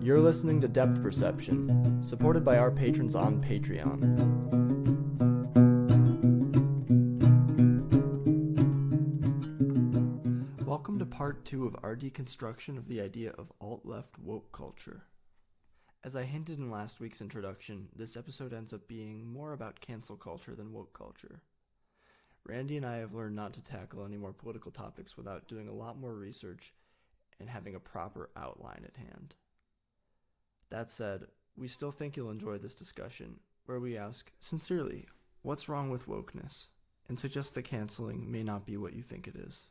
You're listening to Depth Perception, supported by our patrons on Patreon. Welcome to part 2 of our deconstruction of the idea of alt-left woke culture. As I hinted in last week's introduction, this episode ends up being more about cancel culture than woke culture. Randy and I have learned not to tackle any more political topics without doing a lot more research and having a proper outline at hand. That said, we still think you'll enjoy this discussion, where we ask, sincerely, what's wrong with wokeness, and suggest that canceling may not be what you think it is.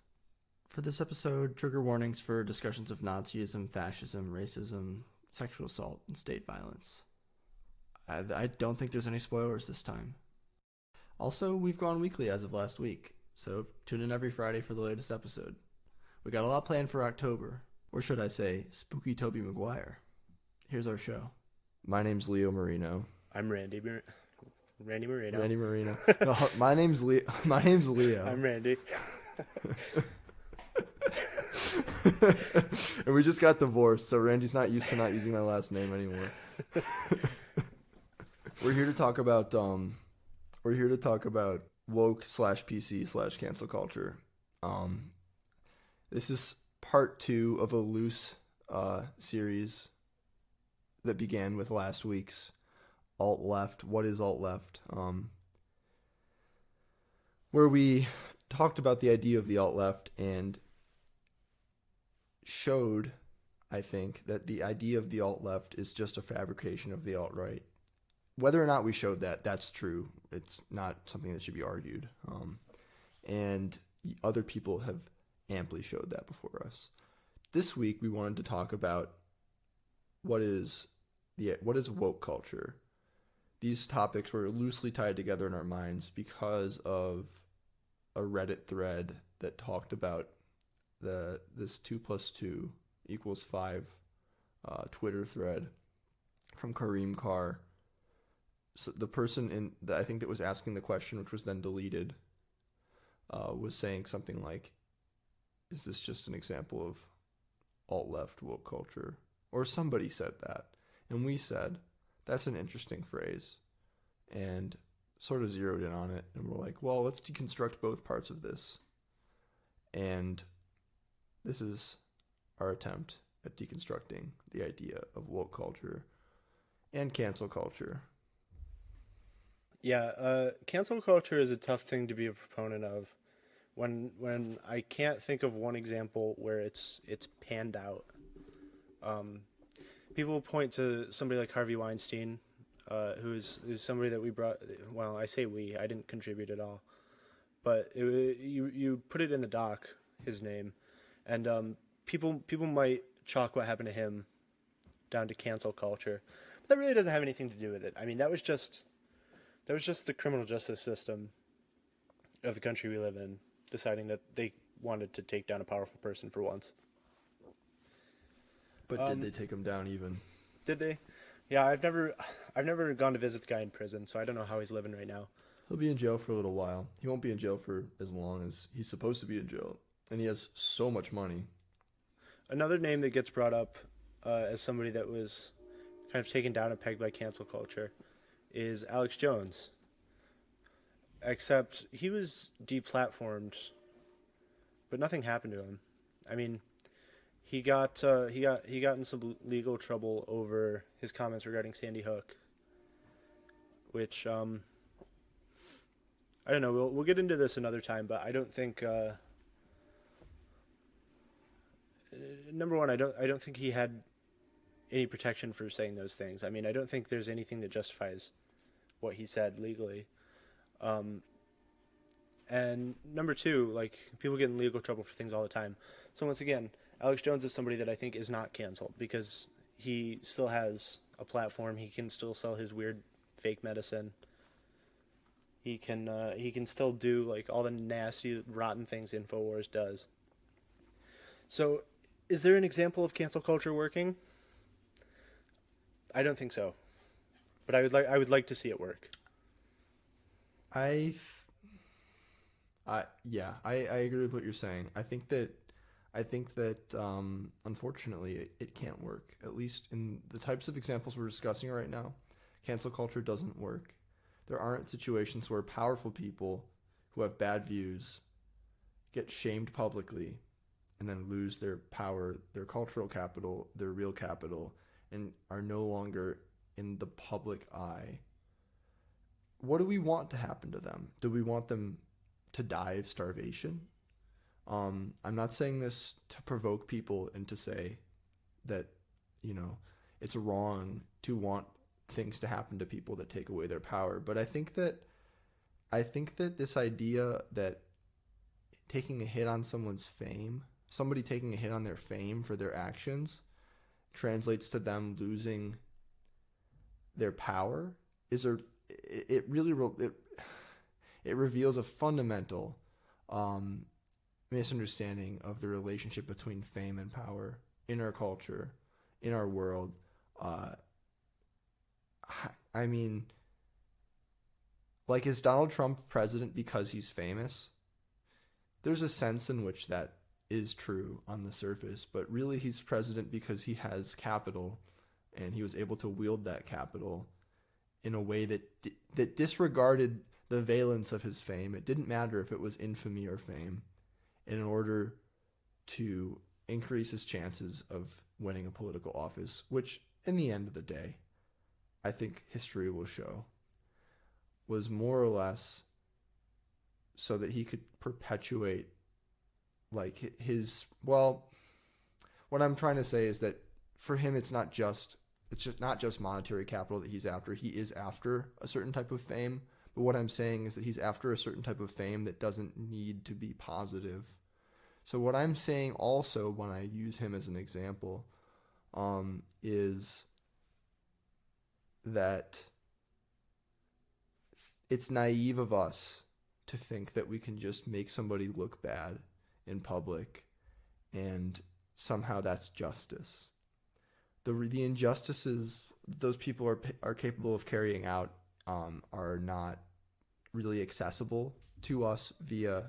For this episode, trigger warnings for discussions of Nazism, fascism, racism, sexual assault, and state violence. I don't think there's any spoilers this time. Also, we've gone weekly as of last week, so tune in every Friday for the latest episode. We got a lot planned for October, or should I say, Spooky Tobey Maguire. Here's our show. My name's Leo Marino. I'm Randy Marino. Randy Marino. No, my name's Leo. I'm Randy. And we just got divorced, so Randy's not used to not using my last name anymore. We're here to talk about woke /PC /cancel culture. This is part 2 of a loose series that began with last week's alt-left. What is alt-left? Where we talked about the idea of the alt-left and showed, I think, that the idea of the alt-left is just a fabrication of the alt-right. Whether or not we showed that, that's true. It's not something that should be argued. And other people have amply showed that before us. This week, we wanted to talk about what is woke culture. These topics were loosely tied together in our minds because of a Reddit thread that talked about this 2 + 2 = 5 Twitter thread from Kareem Carr. So the person I think that was asking the question, which was then deleted, was saying something like, "Is this just an example of alt-left woke culture?" Or somebody said that, and we said that's an interesting phrase, and sort of zeroed in on it, and we're like, well, let's deconstruct both parts of this, and this is our attempt at deconstructing the idea of woke culture and cancel culture. Yeah, cancel culture is a tough thing to be a proponent of. When I can't think of one example where it's panned out. People point to somebody like Harvey Weinstein, who's somebody that we brought. Well, I say we. I didn't contribute at all, but you put it in the doc, his name, and people might chalk what happened to him down to cancel culture, but that really doesn't have anything to do with it. I mean, that was just the criminal justice system of the country we live in deciding that they wanted to take down a powerful person for once. But did they take him down even? Did they? Yeah, I've never gone to visit the guy in prison, so I don't know how he's living right now. He'll be in jail for a little while. He won't be in jail for as long as he's supposed to be in jail. And he has so much money. Another name that gets brought up as somebody that was kind of taken down a peg by cancel culture is Alex Jones. Except he was deplatformed, but nothing happened to him. I mean, he got in some legal trouble over his comments regarding Sandy Hook, which I don't know. We'll get into this another time, but I don't think. Number one, I don't think he had any protection for saying those things. I mean, I don't think there's anything that justifies what he said legally. And number two, like, people get in legal trouble for things all the time. So once again, Alex Jones is somebody that I think is not canceled because he still has a platform. He can still sell his weird fake medicine. He can still do like all the nasty, rotten things InfoWars does. So, is there an example of cancel culture working? I don't think so, but I would like to see it work. I I agree with what you're saying. I think that unfortunately it can't work. At least in the types of examples we're discussing right now, cancel culture doesn't work. There aren't situations where powerful people who have bad views get shamed publicly and then lose their power, their cultural capital, their real capital, and are no longer in the public eye. What do we want to happen to them? Do we want them to die of starvation? I'm not saying this to provoke people and to say that, you know, it's wrong to want things to happen to people that take away their power. But I think that this idea that taking a hit on someone's fame, somebody taking a hit on their fame for their actions, translates to them losing their power is a it really it reveals a fundamental um, misunderstanding of the relationship between fame and power in our culture, in our world. Uh, I mean, like, is Donald Trump president because he's famous? There's a sense in which that is true on the surface, but really he's president because he has capital and he was able to wield that capital in a way that disregarded the valence of his fame. It didn't matter if it was infamy or fame in order to increase his chances of winning a political office, which in the end of the day, I think history will show, was more or less so that he could perpetuate like his, well, what I'm trying to say is that for him it's just not just monetary capital that he's after. He is after a certain type of fame, but what I'm saying is that he's after a certain type of fame that doesn't need to be positive. So what I'm saying also when I use him as an example is that it's naive of us to think that we can just make somebody look bad in public and somehow that's justice. The injustices those people are capable of carrying out are not really accessible to us via,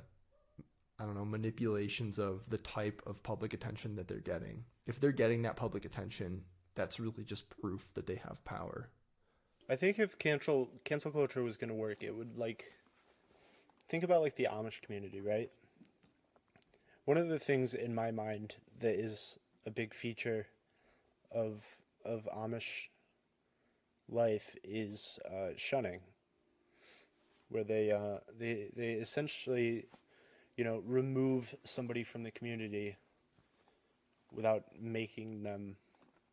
I don't know, manipulations of the type of public attention that they're getting. If they're getting that public attention, that's really just proof that they have power. I think if cancel culture was going to work, it would like think about like the Amish community, right? One of the things in my mind that is a big feature of Amish life is shunning, where they essentially, you know, remove somebody from the community without making them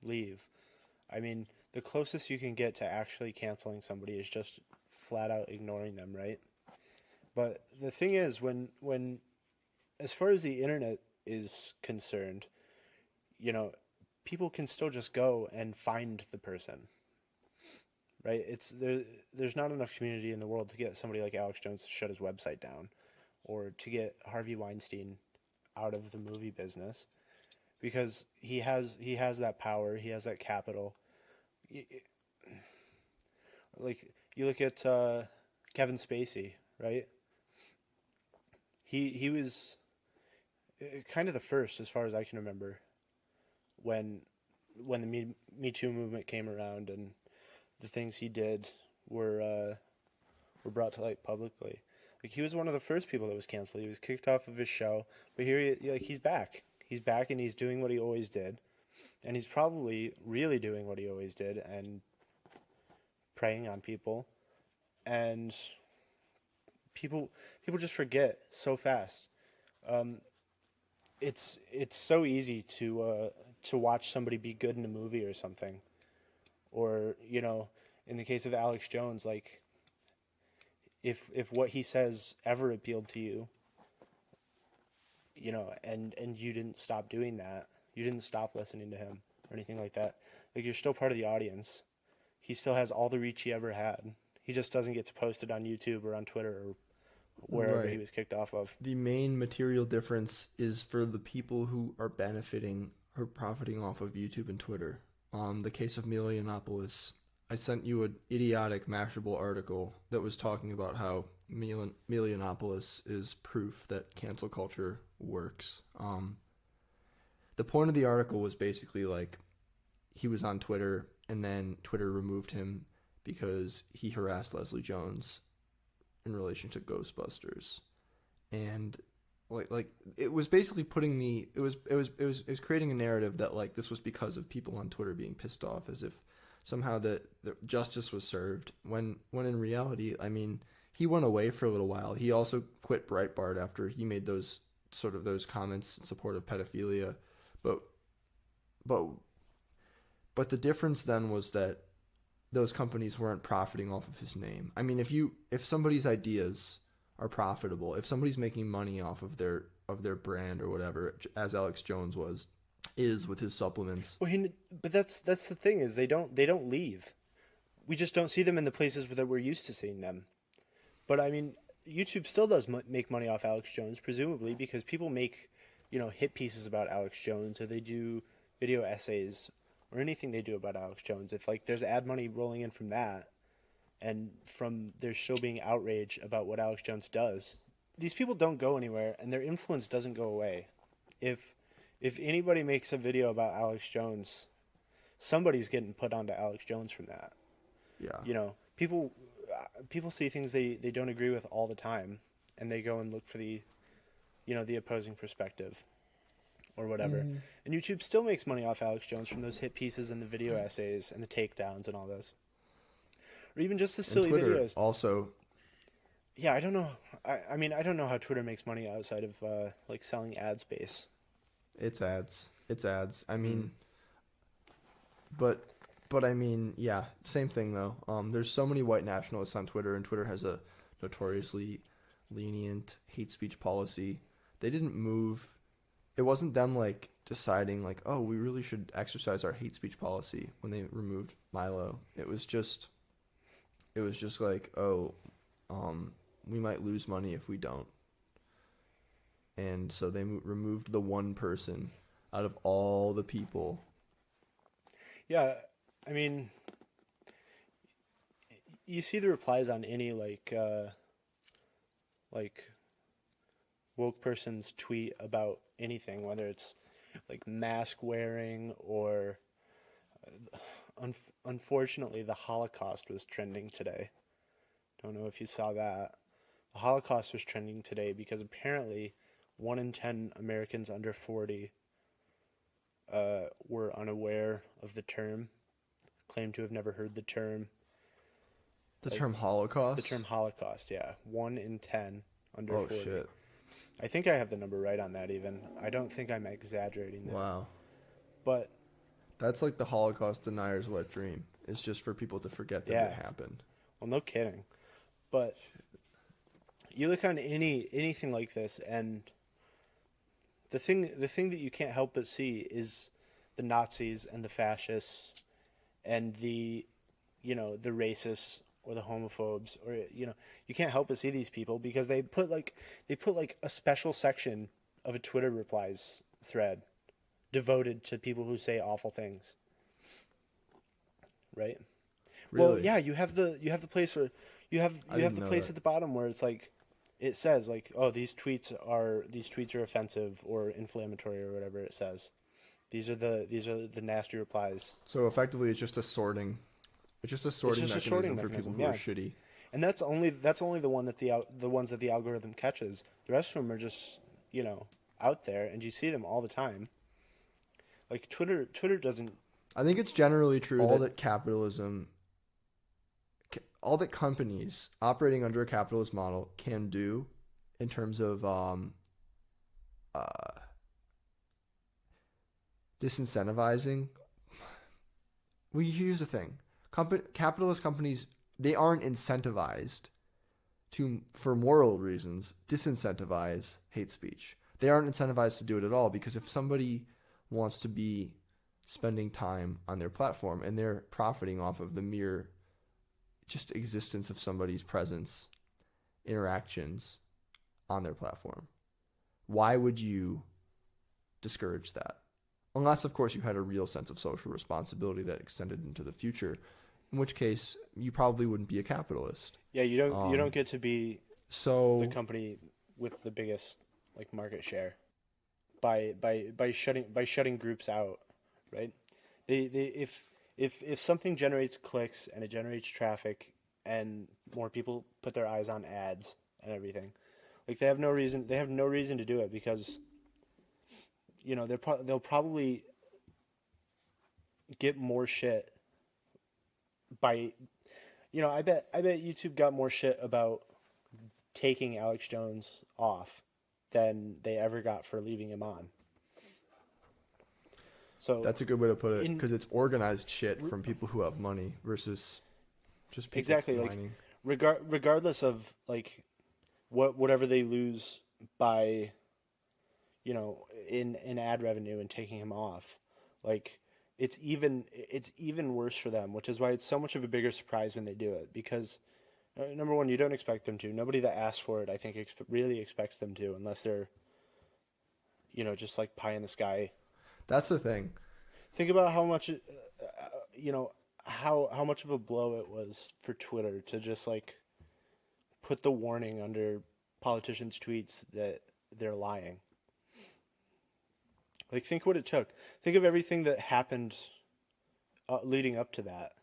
leave. I mean, the closest you can get to actually canceling somebody is just flat out ignoring them, right? But the thing is, when as far as the internet is concerned, you know, people can still just go and find the person, right? There's not enough community in the world to get somebody like Alex Jones to shut his website down, or to get Harvey Weinstein out of the movie business, because he has that power, he has that capital. Like, you look at Kevin Spacey, right? He was kind of the first, as far as I can remember, when the Me Too movement came around and the things he did were brought to light publicly. Like, he was one of the first people that was canceled. He was kicked off of his show, but here he's back. He's back and he's doing what he always did, and he's probably really doing what he always did and preying on people, and people just forget so fast. It's so easy to watch somebody be good in a movie or something, or, you know, in the case of Alex Jones, like, if what he says ever appealed to you, you know, and you didn't stop doing that, you didn't stop listening to him or anything like that, like, you're still part of the audience. He still has all the reach he ever had. He just doesn't get to post it on YouTube or on Twitter or wherever Right. he was kicked off of. The main material difference is for the people who are benefiting or profiting off of YouTube and Twitter. The case of Milo Yiannopoulos, I sent you an idiotic Mashable article that was talking about how Milianopolis is proof that cancel culture works. The point of the article was basically like he was on Twitter and then Twitter removed him because he harassed Leslie Jones in relation to Ghostbusters, and like it was basically putting it was creating a narrative that like this was because of people on Twitter being pissed off, as if somehow the justice was served, when in reality, I mean, he went away for a little while. He also quit Breitbart after he made those comments in support of pedophilia, but but but the difference then was that those companies weren't profiting off of his name. I mean, if somebody's ideas are profitable, if somebody's making money off of their brand or whatever, as Alex Jones is with his supplements. Well, but that's the thing, is they don't leave. We just don't see them in the places that we're used to seeing them. But I mean, YouTube still does make money off Alex Jones, presumably because people make, hit pieces about Alex Jones, or they do video essays or anything they do about Alex Jones. If like there's ad money rolling in from that, and from their show being outrage about what Alex Jones does, these people don't go anywhere, and their influence doesn't go away. If anybody makes a video about Alex Jones, somebody's getting put onto Alex Jones from that. Yeah. People see things they don't agree with all the time, and they go and look for the opposing perspective or whatever. Mm-hmm. And YouTube still makes money off Alex Jones from those hit pieces and the video essays and the takedowns and all those. Or even just the silly Twitter videos. Also. Yeah, I don't know. I mean, I don't know how Twitter makes money outside of like selling ad space. It's ads. I mean, but I mean, yeah, same thing though. There's so many white nationalists on Twitter, and Twitter has a notoriously lenient hate speech policy. They didn't move. It wasn't them like deciding like, oh, we really should exercise our hate speech policy when they removed Milo. It was just like, oh, we might lose money if we don't. And so they removed the one person out of all the people. Yeah, I mean, you see the replies on any like woke person's tweet about anything, whether it's like mask wearing or unfortunately the Holocaust was trending today. Don't know if you saw that. The Holocaust was trending today because apparently 1 in 10 Americans under 40 were unaware of the term, claimed to have never heard the term. The term Holocaust? The term Holocaust, yeah. 1 in 10 under 40. Oh, shit. I think I have the number right on that even. I don't think I'm exaggerating that. Wow. But that's like the Holocaust denier's wet dream. It's just for people to forget that it happened. Well, no kidding. But you look on anything like this, and the thing that you can't help but see is the Nazis and the fascists and the racists or the homophobes, or you can't help but see these people because they put like a special section of a Twitter replies thread devoted to people who say awful things. Right? Really? Well, yeah, you have the place where you have the place at the bottom where it's like it says like, oh, these tweets are offensive or inflammatory or whatever it says. These are the nasty replies. So effectively, it's just a sorting. It's just a sorting mechanism for people who are shitty. And that's only the one that the ones that the algorithm catches. The rest of them are just out there, and you see them all the time. Like Twitter doesn't. I think it's generally true all that companies operating under a capitalist model can do in terms of disincentivizing. Well, here's the thing. Capitalist companies, they aren't incentivized to, for moral reasons, disincentivize hate speech. They aren't incentivized to do it at all, because if somebody wants to be spending time on their platform and they're profiting off of the mere just existence of somebody's presence, interactions on their platform, why would you discourage that? Unless, of course, you had a real sense of social responsibility that extended into the future. in which case you probably wouldn't be a capitalist. Yeah, you don't get to be the So company with the biggest like market share by shutting groups out, right? They if something generates clicks and it generates traffic and more people put their eyes on ads and everything, like they have no reason to do it because they'll probably get more shit by I bet YouTube got more shit about taking Alex Jones off than they ever got for leaving him on. So that's a good way to put it, because it's organized shit from people who have money versus just people exactly whining. like regardless of like whatever they lose by in ad revenue and taking him off, like it's even worse for them, which is why it's so much of a bigger surprise when they do it, because number one, you don't expect them to. Nobody that asks for it, I think, really expects them to, unless they're just like pie in the sky. That's the thing. Think about how much how much of a blow it was for Twitter to just like put the warning under politicians' tweets that they're lying. Like, think what it took. Think of everything that happened leading up to that.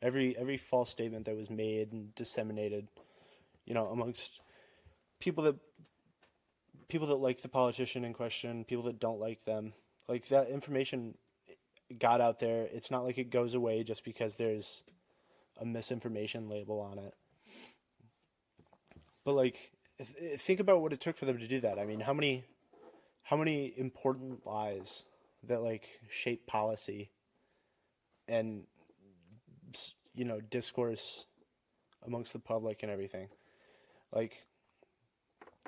Every false statement that was made and disseminated, amongst people that like the politician in question, people that don't like them. Like, that information got out there. It's not like it goes away just because there's a misinformation label on it. But like, think about what it took for them to do that. I mean, how many important lies that like shape policy and discourse amongst the public and everything. Like,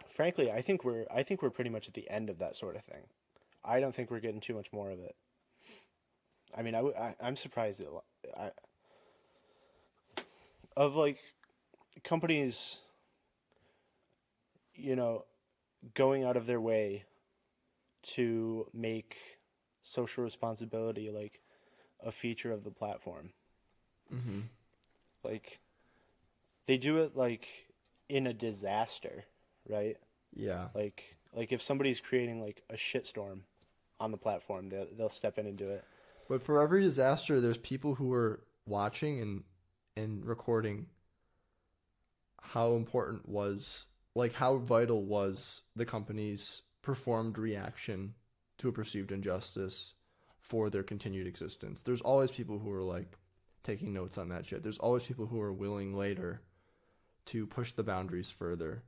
frankly, I think we're pretty much at the end of that sort of thing. I don't think we're getting too much more of it. I mean, I'm surprised of like companies, going out of their way to make social responsibility like a feature of the platform. Mm-hmm. Like, they do it like in a disaster, right? Yeah. Like if somebody's creating like a shitstorm on the platform, they'll step in and do it. But for every disaster, there's people who are watching and recording how important was, like, how vital was the company's performed reaction to a perceived injustice for their continued existence. There's always people who are like taking notes on that shit. There's always people who are willing later to push the boundaries further,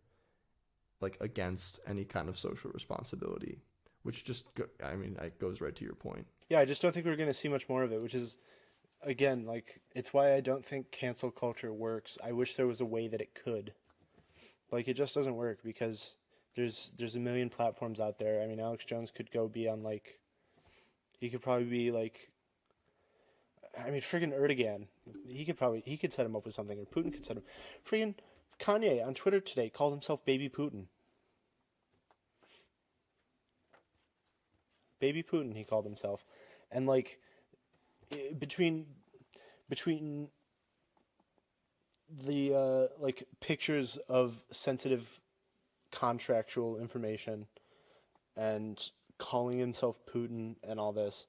like against any kind of social responsibility, which just it goes right to your point. Yeah, I just don't think we're going to see much more of it, which is, again, like, it's why I don't think cancel culture works. I wish there was a way that it could. Like, it just doesn't work because there's a million platforms out there. I mean, Alex Jones could go be on, like, he could probably be, like, I mean, friggin' Erdogan. He could set him up with something, or Putin could set him. Friggin' Kanye on Twitter today called himself Baby Putin. Baby Putin, he called himself. And, like, between the, like, pictures of sensitive contractual information and calling himself Putin and all this,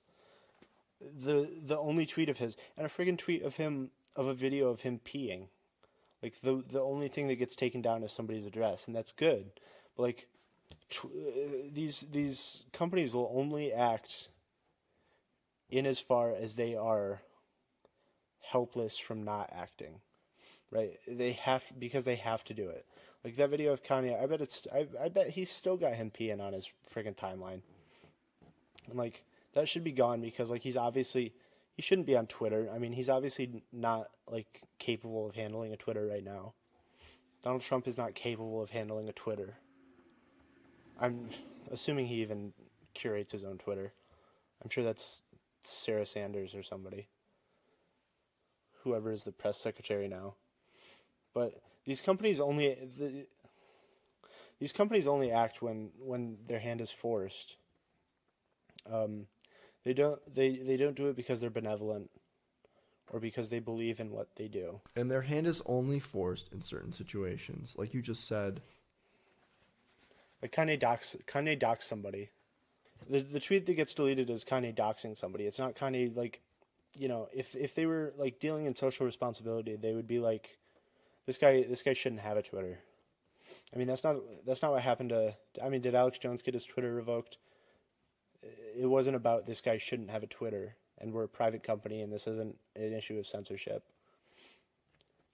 the only tweet of his, and a friggin' tweet of him, of a video of him peeing. Like, the only thing that gets taken down is somebody's address, and that's good. But, like, these companies will only act in as far as they are helpless from not acting, right? Because they have to do it. Like that video of Kanye, I bet he's still got him peeing on his friggin' timeline, and like that should be gone because like he shouldn't be on Twitter. I mean, he's obviously not like capable of handling a Twitter right now. Donald Trump is not capable of handling a Twitter. I'm assuming he even curates his own Twitter. I'm sure that's Sarah Sanders or somebody. Whoever is the press secretary now. But these companies only act when their hand is forced. They don't do it because they're benevolent or because they believe in what they do. And their hand is only forced in certain situations. Like you just said. Like Kanye docs somebody. The tweet that gets deleted is Kanye doxing somebody. It's not Kanye, like, if they were like dealing in social responsibility, they would be like, this guy shouldn't have a Twitter. I mean, that's not what happened to. I mean, did Alex Jones get his Twitter revoked? It wasn't about this guy shouldn't have a Twitter, and we're a private company, and this isn't an issue of censorship.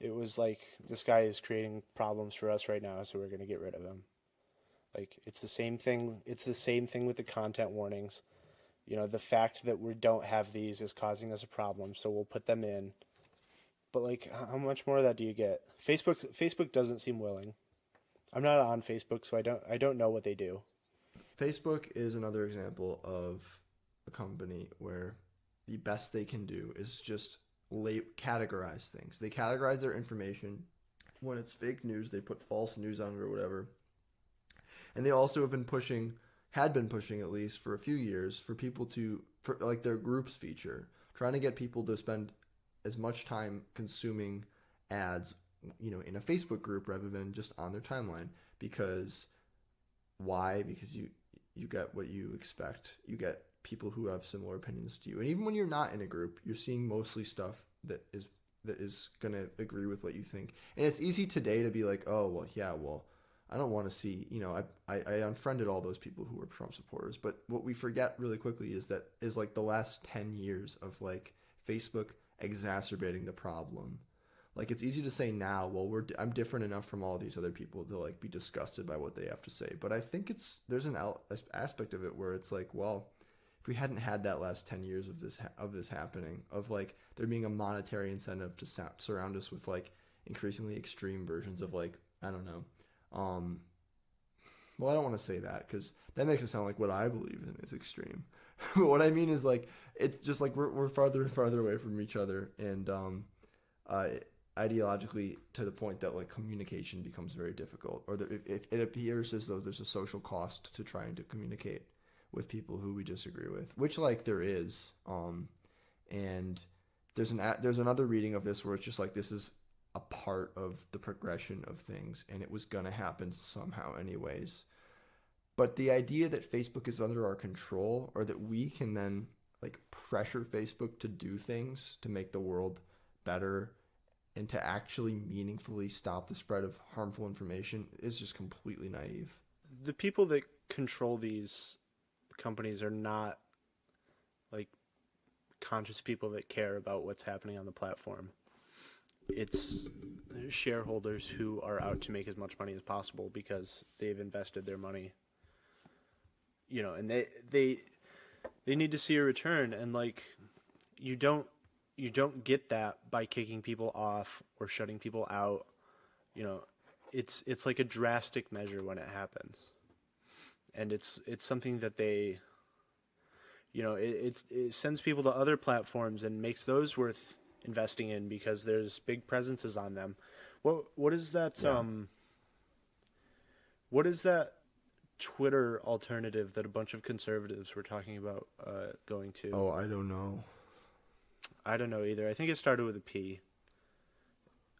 It was like, this guy is creating problems for us right now, so we're going to get rid of him. Like, it's the same thing. It's the same thing with the content warnings. The fact that we don't have these is causing us a problem, so we'll put them in. But like, how much more of that do you get? Facebook doesn't seem willing. I'm not on Facebook, so I don't know what they do. Facebook is another example of a company where the best they can do is just categorize things. They categorize their information. When it's fake news, they put false news on it or whatever. And they also had been pushing at least for a few years for people for like their groups feature, trying to get people to spend as much time consuming ads, in a Facebook group rather than just on their timeline. Because why? Because you get what you expect. You get people who have similar opinions to you. And even when you're not in a group, you're seeing mostly stuff that is going to agree with what you think. And it's easy today to be like, oh, well, yeah, well, I don't want to see, I unfriended all those people who were Trump supporters. But what we forget really quickly is like the last 10 years of like Facebook exacerbating the problem. Like, it's easy to say now, well, I'm different enough from all these other people to like be disgusted by what they have to say. But I think there's an aspect of it where it's like, well, if we hadn't had that last 10 years of this happening, of like there being a monetary incentive to surround us with like increasingly extreme versions of like, I don't know. Well, I don't want to say that because that makes it sound like what I believe in is extreme. But what I mean is like, it's just like we're farther and farther away from each other, and ideologically to the point that like communication becomes very difficult, or that it appears as though there's a social cost to trying to communicate with people who we disagree with, which like there is. And there's another reading of this where it's just like, this is a part of the progression of things, and it was going to happen somehow anyways. But the idea that Facebook is under our control, or that we can then like pressure Facebook to do things to make the world better and to actually meaningfully stop the spread of harmful information, is just completely naive. The people that control these companies are not like conscious people that care about what's happening on the platform. It's shareholders who are out to make as much money as possible because they've invested their money, and they need to see a return. And like, you don't get that by kicking people off or shutting people out. It's like a drastic measure when it happens, and it's something that they, it sends people to other platforms and makes those worth investing in because there's big presences on them. What is that? Yeah. What is that Twitter alternative that a bunch of conservatives were talking about going to? Oh, I don't know. I don't know either. I think it started with a P.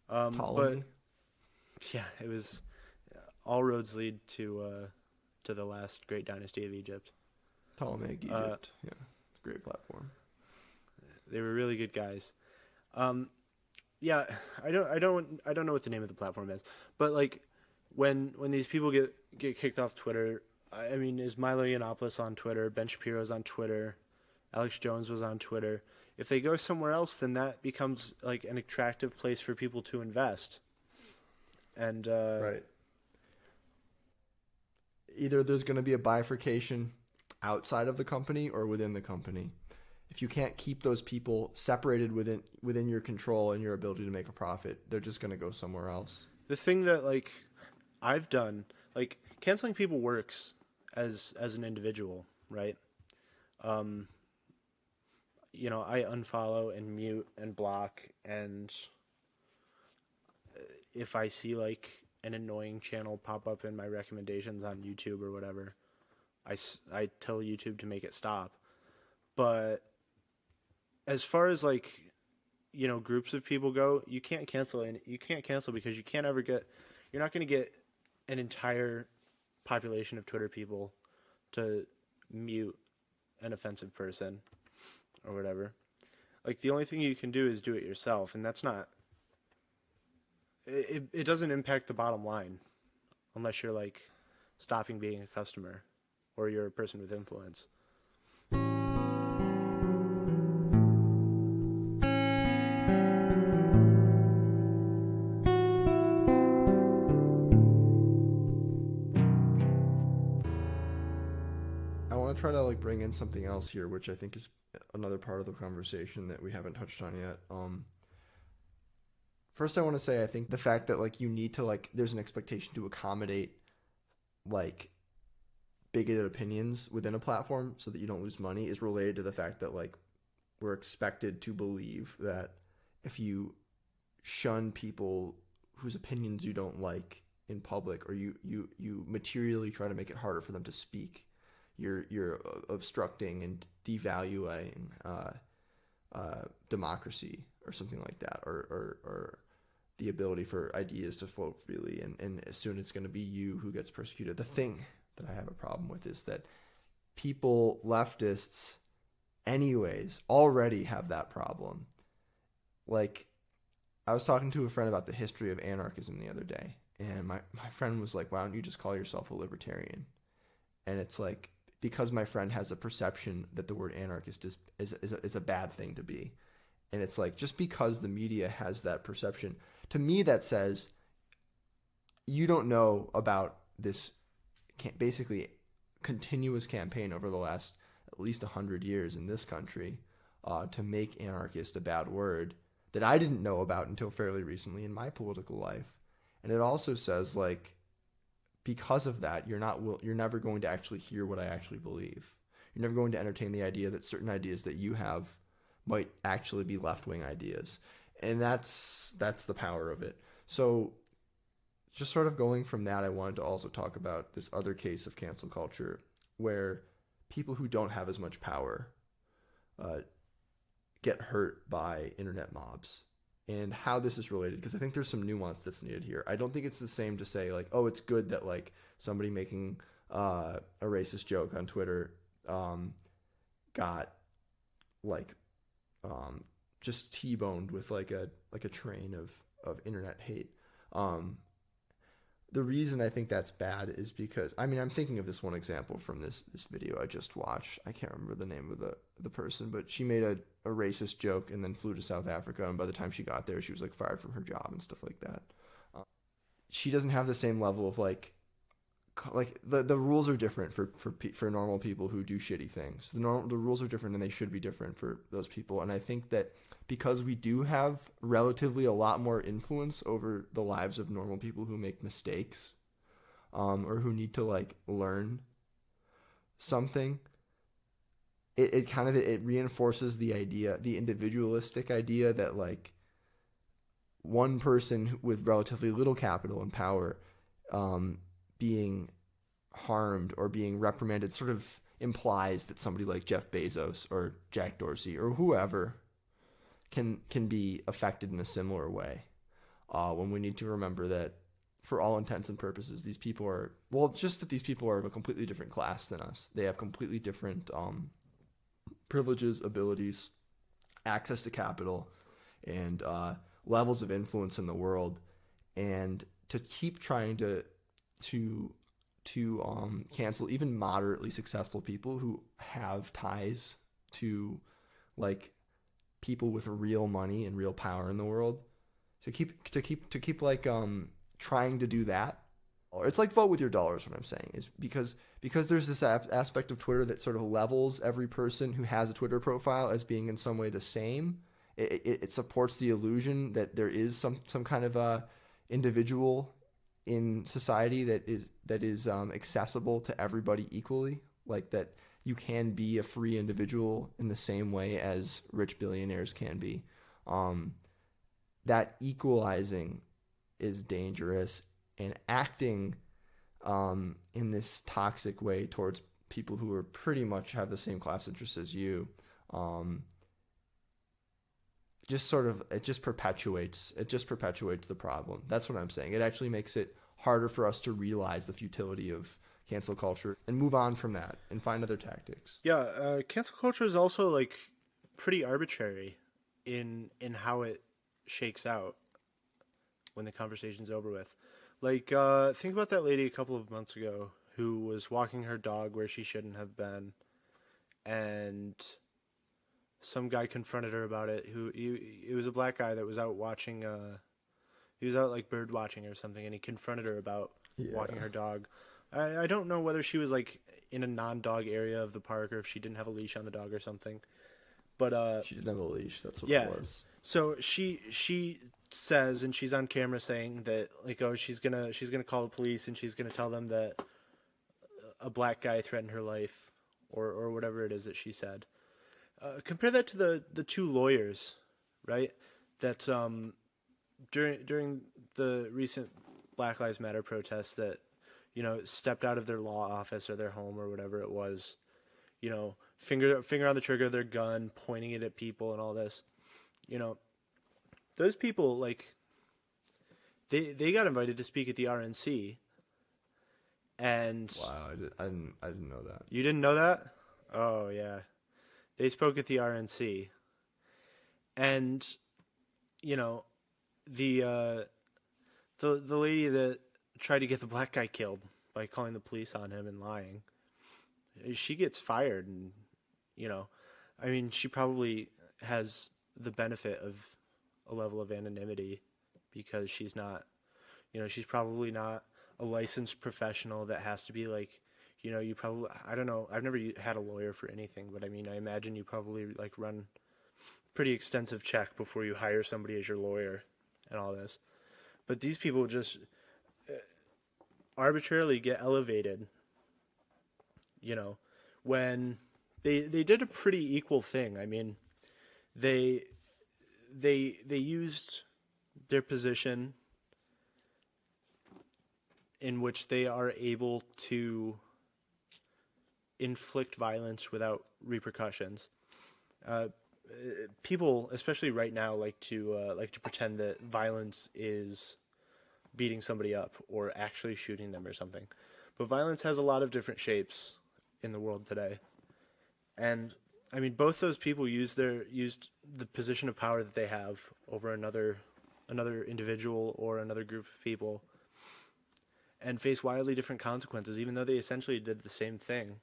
Ptolemy? But yeah, it was. All roads lead to the last great dynasty of Egypt. Ptolemaic Egypt. Yeah, it's a great platform. They were really good guys. Yeah, I don't know what the name of the platform is, but like when these people get kicked off Twitter, I mean, is Milo Yiannopoulos on Twitter? Ben Shapiro's on Twitter. Alex Jones was on Twitter. If they go somewhere else, then that becomes like an attractive place for people to invest. And right. Either there's going to be a bifurcation outside of the company or within the company. If you can't keep those people separated within your control and your ability to make a profit, they're just going to go somewhere else. The thing that like I've done, like canceling people works as an individual, right? I unfollow and mute and block, and if I see like an annoying channel pop up in my recommendations on YouTube or whatever, I tell YouTube to make it stop. But as far as like, groups of people go, you can't cancel, and you can't cancel because you're not going to get an entire population of Twitter people to mute an offensive person or whatever. Like, the only thing you can do is do it yourself, and that's not. It doesn't impact the bottom line unless you're like stopping being a customer or you're a person with influence. I want to try to like bring in something else here, which I think is another part of the conversation that we haven't touched on yet. First, I want to say I think the fact that like you need to like there's an expectation to accommodate like bigoted opinions within a platform so that you don't lose money is related to the fact that like we're expected to believe that if you shun people whose opinions you don't like in public, or you materially try to make it harder for them to speak, you're obstructing and devaluing democracy or something like that, or the ability for ideas to float freely, and soon it's going to be you who gets persecuted. The thing that I have a problem with is that people, leftists, anyways, already have that problem. Like, I was talking to a friend about the history of anarchism the other day, and my friend was like, why don't you just call yourself a libertarian? And it's like, because my friend has a perception that the word anarchist is a bad thing to be. And it's like, just because the media has that perception, to me that says you don't know about this basically continuous campaign over the last at least 100 years in this country to make anarchist a bad word that I didn't know about until fairly recently in my political life. And it also says, like, because of that, you're never going to actually hear what I actually believe. You're never going to entertain the idea that certain ideas that you have might actually be left-wing ideas. And that's the power of it. So just sort of going from that, I wanted to also talk about this other case of cancel culture where people who don't have as much power get hurt by internet mobs, and how this is related, because I think there's some nuance that's needed here. I don't think it's the same to say like, oh, it's good that like somebody making a racist joke on Twitter got like just T-boned with like a train of internet hate. The reason I think that's bad is because, I mean, I'm thinking of this one example from this video I just watched. I can't remember the name of the person, but she made a racist joke and then flew to South Africa, and by the time she got there, she was like fired from her job and stuff like that. She doesn't have the same level of like the rules are different for normal people who do shitty things. The rules are different, and they should be different for those people. And I think that because we do have relatively a lot more influence over the lives of normal people who make mistakes, or who need to like learn something, it kind of it reinforces the individualistic idea that like one person with relatively little capital and power being harmed or being reprimanded sort of implies that somebody like Jeff Bezos or Jack Dorsey or whoever can be affected in a similar way. When we need to remember that for all intents and purposes, these people are, well, just that these people are of a completely different class than us. They have completely different privileges, abilities, access to capital, and levels of influence in the world. And to keep trying to cancel even moderately successful people who have ties to like people with real money and real power in the world, to keep like trying to do that, or it's like vote with your dollars. What I'm saying is because there's this aspect of Twitter that sort of levels every person who has a Twitter profile as being in some way the same. It supports the illusion that there is some kind of a individual in society that is accessible to everybody equally, like that you can be a free individual in the same way as rich billionaires can be. That equalizing is dangerous, and acting in this toxic way towards people who are pretty much have the same class interests as you it just perpetuates the problem. That's what I'm saying. It actually makes it harder for us to realize the futility of cancel culture and move on from that and find other tactics. Yeah, cancel culture is also like pretty arbitrary in how it shakes out when the conversation's over with. Like, think about that lady a couple of months ago who was walking her dog where she shouldn't have been, and some guy confronted her about it. It was a black guy that was out watching. He was out like bird watching or something, and he confronted her about walking her dog. I don't know whether she was like in a non-dog area of the park or if she didn't have a leash on the dog or something. But she didn't have a leash. That's what yeah. it was. So she says, and she's on camera saying that like, oh, she's gonna call the police and she's gonna tell them that a black guy threatened her life, or whatever it is that she said. Compare that to the two lawyers, right? That during the recent Black Lives Matter protests that, you know, stepped out of their law office or their home or whatever it was, you know, finger on the trigger of their gun, pointing it at people and all this, you know, those people, like, they got invited to speak at the RNC, and Wow, I didn't know that. You didn't know that? Oh yeah, they spoke at the RNC, and you know, the lady that tried to get the black guy killed by calling the police on him and lying, she gets fired, and you know, I mean, she probably has the benefit of a level of anonymity because she's not, you know, she's probably not a licensed professional that has to be like, you know, you probably, I don't know, I've never had a lawyer for anything, but I mean, I imagine you probably like run pretty extensive check before you hire somebody as your lawyer and all this. But these people just arbitrarily get elevated, you know, when they did a pretty equal thing. I mean, they used their position in which they are able to inflict violence without repercussions. People, especially right now, like to pretend that violence is beating somebody up or actually shooting them or something. But violence has a lot of different shapes in the world today. And I mean, both those people used the position of power that they have over another individual or another group of people, and face wildly different consequences, even though they essentially did the same thing.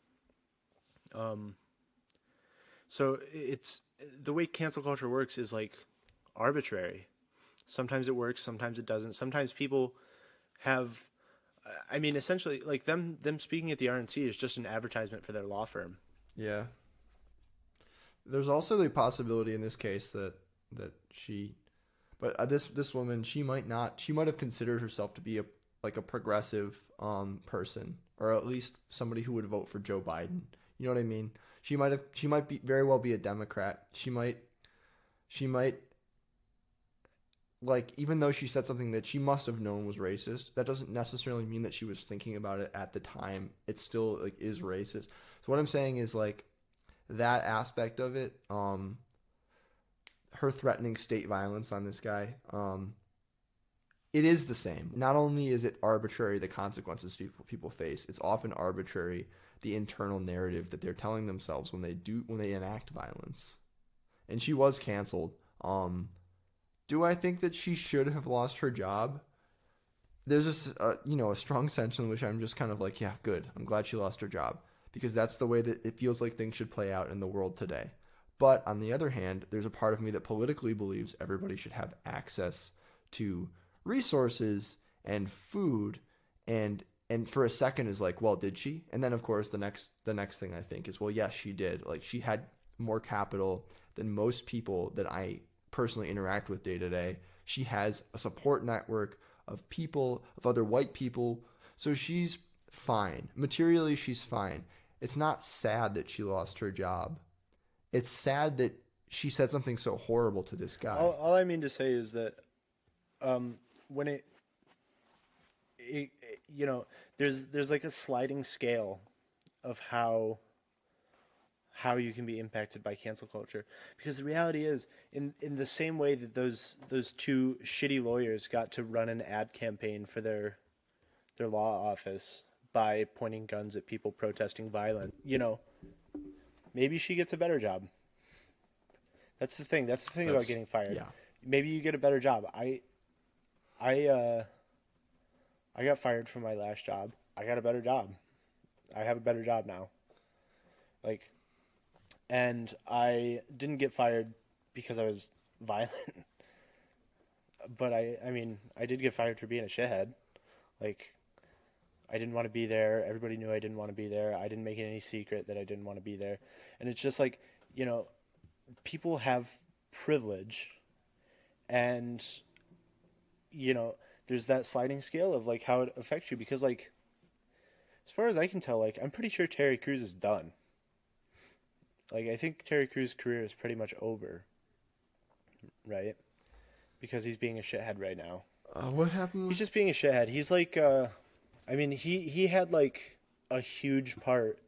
So it's the way cancel culture works is like arbitrary. Sometimes it works, sometimes it doesn't. Sometimes people have, I mean, essentially, like them speaking at the RNC is just an advertisement for their law firm. Yeah. There's also the possibility in this case that she, but this woman, she might have considered herself to be a progressive person, or at least somebody who would vote for Joe Biden. You know what I mean? She might be very well be a Democrat. She might like, even though she said something that she must have known was racist, that doesn't necessarily mean that she was thinking about it at the time. It still like is racist. So what I'm saying is like that aspect of it, her threatening state violence on this guy, it is the same. Not only is it arbitrary the consequences people face, it's often arbitrary the internal narrative that they're telling themselves when they enact violence. And she was canceled. Do I think that she should have lost her job? There's a strong sense in which I'm just kind of like, yeah, good. I'm glad she lost her job, because that's the way that it feels like things should play out in the world today. But on the other hand, there's a part of me that politically believes everybody should have access to resources and food, and for a second is like, well, did she? And then of course the next thing I think is, well, yes, she did. Like, she had more capital than most people that I personally interact with day to day. She has a support network of people, of other white people. So she's fine. Materially, she's fine. It's not sad that she lost her job. It's sad that she said something so horrible to this guy. All I mean to say is that when it you know, there's like a sliding scale of how how you can be impacted by cancel culture, because the reality is, in the same way that those two shitty lawyers got to run an ad campaign for their law office by pointing guns at people protesting violence, maybe she gets a better job. That's the thing. That's the thing about getting fired. Yeah. Maybe you get a better job. I got fired from my last job. I got a better job. I have a better job now. Like, and I didn't get fired because I was violent. But I mean, I did get fired for being a shithead. Like, I didn't want to be there. Everybody knew I didn't want to be there. I didn't make it any secret that I didn't want to be there. And it's just like, people have privilege, and there's that sliding scale of like how it affects you, because like, as far as I can tell, like, I'm pretty sure Terry Crews is done. Like, I think Terry Crews' career is pretty much over, right? Because he's being a shithead right now. What happened? He's just being a shithead. He's like, I mean, he had like a huge part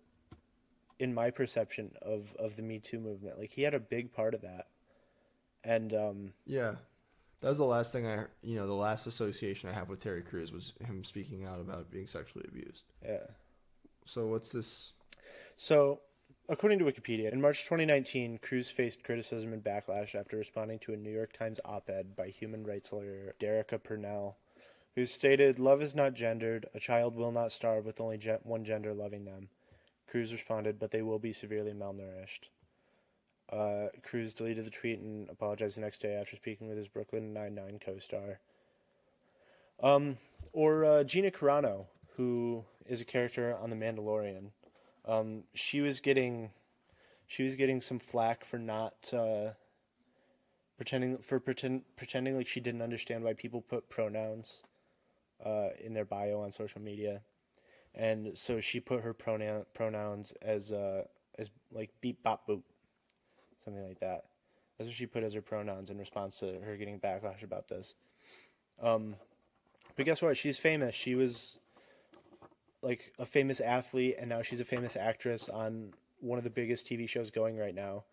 in my perception of the Me Too movement. Like, he had a big part of that. And yeah, that was the last thing the last association I have with Terry Crews was him speaking out about being sexually abused. Yeah. So what's this? So, according to Wikipedia, in March 2019, Crews faced criticism and backlash after responding to a New York Times op-ed by human rights lawyer Derica Purnell, who stated, "Love is not gendered. A child will not starve with only one gender loving them." Crews responded, "But they will be severely malnourished." Crews deleted the tweet and apologized the next day after speaking with his Brooklyn Nine-Nine co-star. Or Gina Carano, who is a character on The Mandalorian. She was getting some flack for not pretending like she didn't understand why people put pronouns in their bio on social media, and so she put her pronouns as like beep bop boop, something like that. That's what she put as her pronouns in response to her getting backlash about this. But guess what? She's famous. She was like a famous athlete, and now she's a famous actress on one of the biggest TV shows going right now.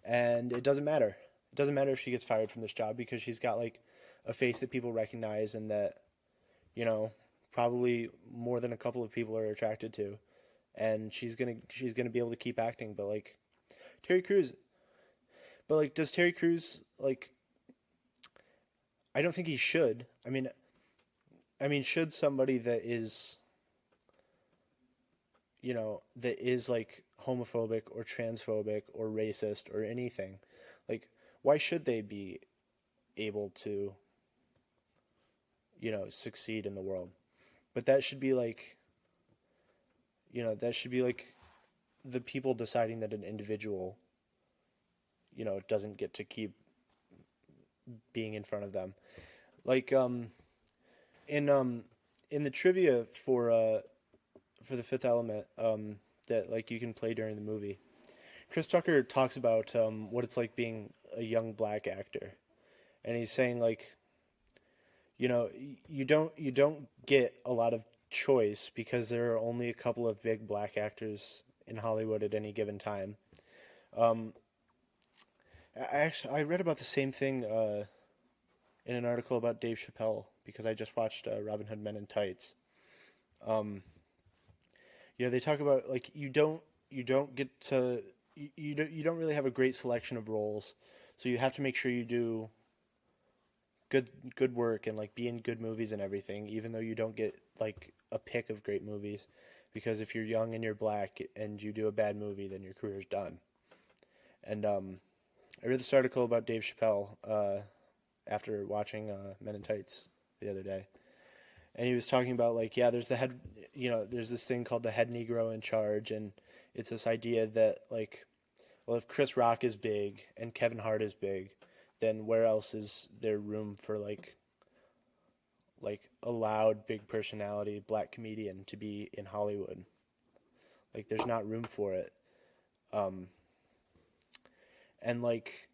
And it doesn't matter. It doesn't matter if she gets fired from this job, because she's got like a face that people recognize and that, probably more than a couple of people are attracted to. And she's gonna be able to keep acting. But like Terry Crews, does Terry Crews, like, I don't think he should. I mean, should somebody that is, that is like homophobic or transphobic or racist or anything, like, why should they be able to, succeed in the world? But that should be like, the people deciding that an individual, doesn't get to keep being in front of them. Like, in the trivia for The Fifth Element, that like you can play during the movie, Chris Tucker talks about what it's like being a young black actor, and he's saying like, you don't get a lot of choice because there are only a couple of big black actors in Hollywood at any given time. I read about the same thing in an article about Dave Chappelle, because I just watched Robin Hood Men in Tights. They talk about like you don't get to you don't really have a great selection of roles, so you have to make sure you do good work and like be in good movies and everything, even though you don't get like a pick of great movies, because if you're young and you're black and you do a bad movie, then your career's done. And I read this article about Dave Chappelle after watching Men in Tights the other day, and he was talking about like, there's the head, there's this thing called the head Negro in charge, and it's this idea that like, well, if Chris Rock is big and Kevin Hart is big, then where else is there room for like a loud, big personality black comedian to be in Hollywood? Like, there's not room for it. And like,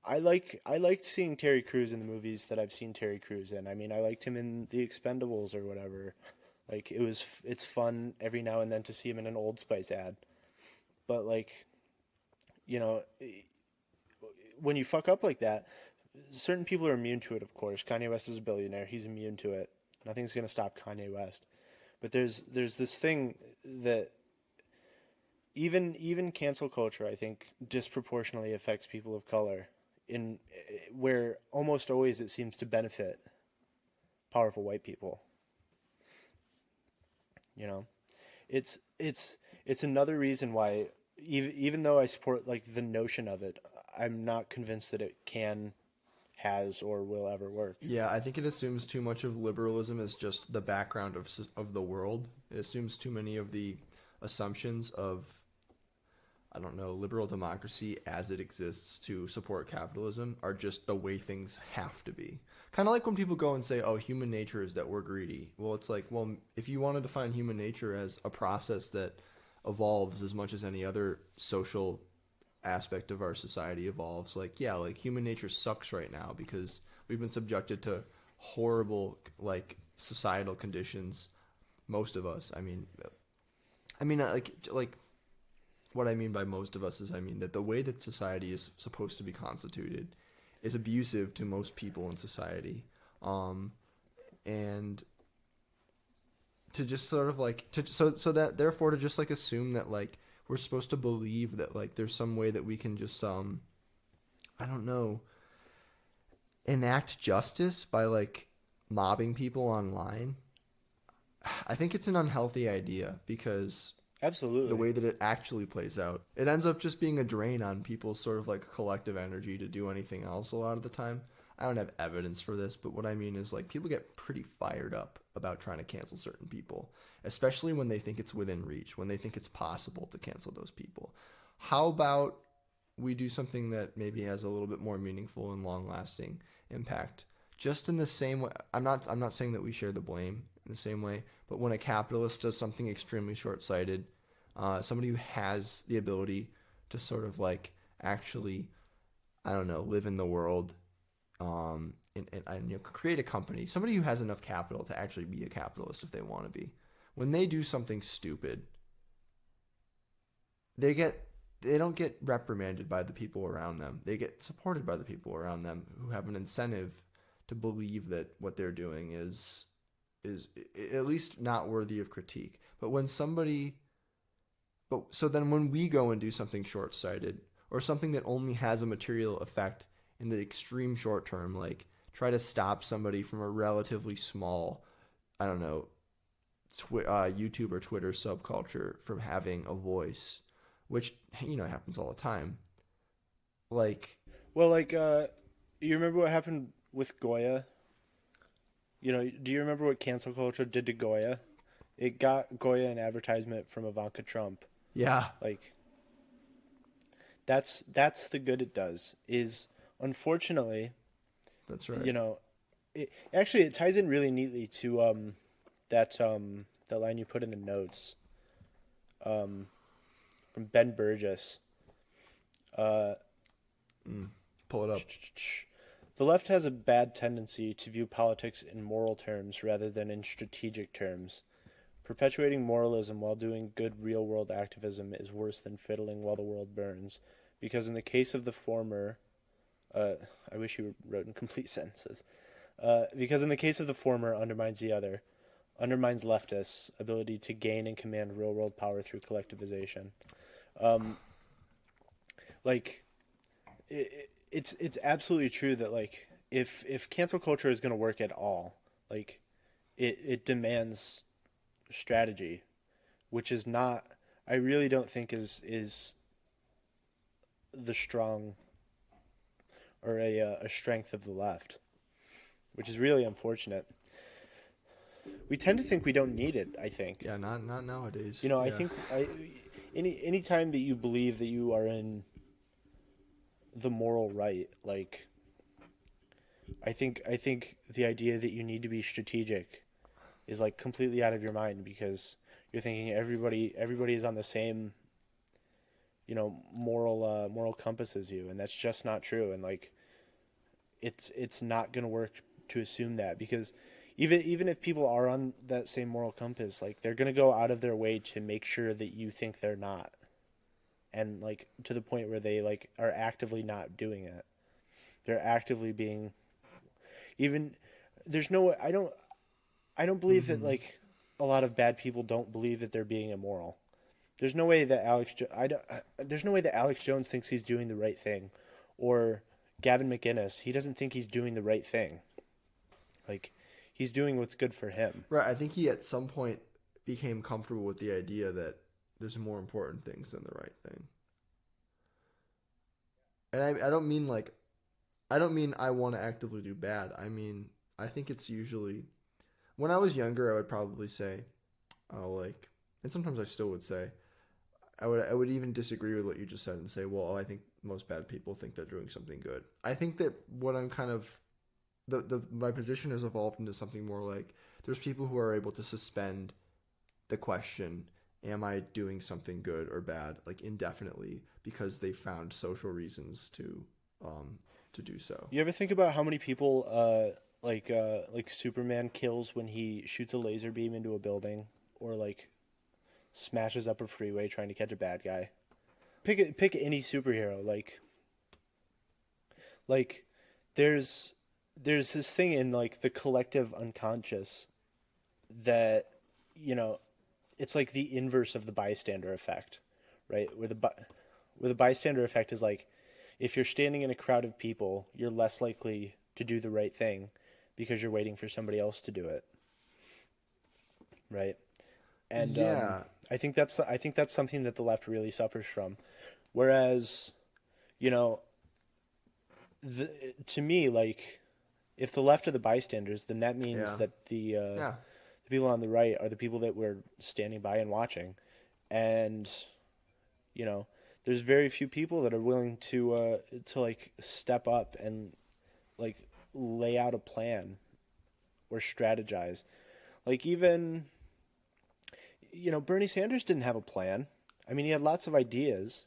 I liked seeing Terry Crews in the movies that I've seen Terry Crews in. I mean, I liked him in The Expendables or whatever. Like, it's fun every now and then to see him in an Old Spice ad. But like, you know, when you fuck up like that, certain people are immune to it. Of course, Kanye West is a billionaire; he's immune to it. Nothing's gonna stop Kanye West. But there's this thing that even cancel culture, I think, disproportionately affects people of color, in where almost always it seems to benefit powerful white people. You know, it's another reason why, even though I support like the notion of it, I'm not convinced that it can, has, or will ever work. Yeah, I think it assumes too much of liberalism as just the background of the world. It assumes too many of the assumptions of, I don't know, liberal democracy as it exists to support capitalism are just the way things have to be. Kind of like when people go and say, oh, human nature is that we're greedy. Well, it's like, well, if you want to define human nature as a process that evolves as much as any other social aspect of our society evolves, like, yeah, like human nature sucks right now because we've been subjected to horrible, like, societal conditions. Most of us. Like what I mean by most of us is I mean that the way that society is supposed to be constituted is abusive to most people in society. And to just sort of like so that therefore to just like assume that like we're supposed to believe that like there's some way that we can just I don't know, enact justice by like mobbing people online. I think it's an unhealthy idea because Absolutely. the way that it actually plays out, it ends up just being a drain on people's sort of like collective energy to do anything else a lot of the time. I don't have evidence for this, but what I mean is like people get pretty fired up about trying to cancel certain people, especially when they think it's within reach, when they think it's possible to cancel those people. How about we do something that maybe has a little bit more meaningful and long-lasting impact? Just in the same way, I'm not saying that we share the blame in the same way, but when a capitalist does something extremely short-sighted, somebody who has the ability to sort of like actually, I don't know, live in the world, and create a company, somebody who has enough capital to actually be a capitalist if they want to be, when they do something stupid, they don't get reprimanded by the people around them. They get supported by the people around them who have an incentive to believe that what they're doing is at least not worthy of critique. So then when we go and do something short-sighted or something that only has a material effect in the extreme short term, like try to stop somebody from a relatively small, I don't know, YouTube or Twitter subculture from having a voice, which, happens all the time. Like, Well, like, you remember what happened with Goya? Do you remember what cancel culture did to Goya? It got Goya an advertisement from Ivanka Trump. yeah, Like, that's the good it does. Is, unfortunately, that's right. it ties in really neatly to that line you put in the notes, from Ben Burgess. Pull it up. The left has a bad tendency to view politics in moral terms rather than in strategic terms. Perpetuating moralism while doing good real-world activism is worse than fiddling while the world burns, because in the case of the former, I wish you wrote in complete sentences, because in the case of the former undermines the other, undermines leftists' ability to gain and command real-world power through collectivization. It's absolutely true that like if cancel culture is going to work at all, like it demands strategy, which is not, I really don't think is the strong or a strength of the left, which is really unfortunate. We tend to think we don't need it, I think. Yeah, not nowadays. I think any time that you believe that you are in the moral right, like I think the idea that you need to be strategic is like completely out of your mind, because you're thinking everybody is on the same moral compass as you, and that's just not true. And like it's not going to work to assume that, because even if people are on that same moral compass, like they're going to go out of their way to make sure that you think they're not. and like to the point where they like are actively not doing it. They're actively being even. There's no way. I don't believe that Mm-hmm. like a lot of bad people don't believe that they're being immoral. There's no way that there's no way that Alex Jones thinks he's doing the right thing, or Gavin McInnes. He doesn't think he's doing the right thing. Like he's doing what's good for him. Right. I think he at some point became comfortable with the idea that there's more important things than the right thing. And I don't mean like I don't mean I want to actively do bad. I mean I think it's usually when I was younger I would probably say, oh like, and sometimes I still would say I would even disagree with what you just said and say, well, I think most bad people think they're doing something good. I think that what I'm kind of the my position has evolved into something more like there's people who are able to suspend the question, am I doing something good or bad, like indefinitely because they found social reasons to do so. You ever think about how many people like Superman kills when he shoots a laser beam into a building, or like smashes up a freeway trying to catch a bad guy? Pick any superhero. Like there's this thing in like the collective unconscious that you know it's like the inverse of the bystander effect, right? Where the bystander effect is like if you're standing in a crowd of people, you're less likely to do the right thing because you're waiting for somebody else to do it, right? And Yeah, I think that's something that the left really suffers from. Whereas, you know, to me, like if the left are the bystanders, then that means yeah, that yeah, the people on the right are the people that we're standing by and watching, and you know, there's very few people that are willing to like step up and like lay out a plan or strategize. Like even Bernie Sanders didn't have a plan. I mean, he had lots of ideas.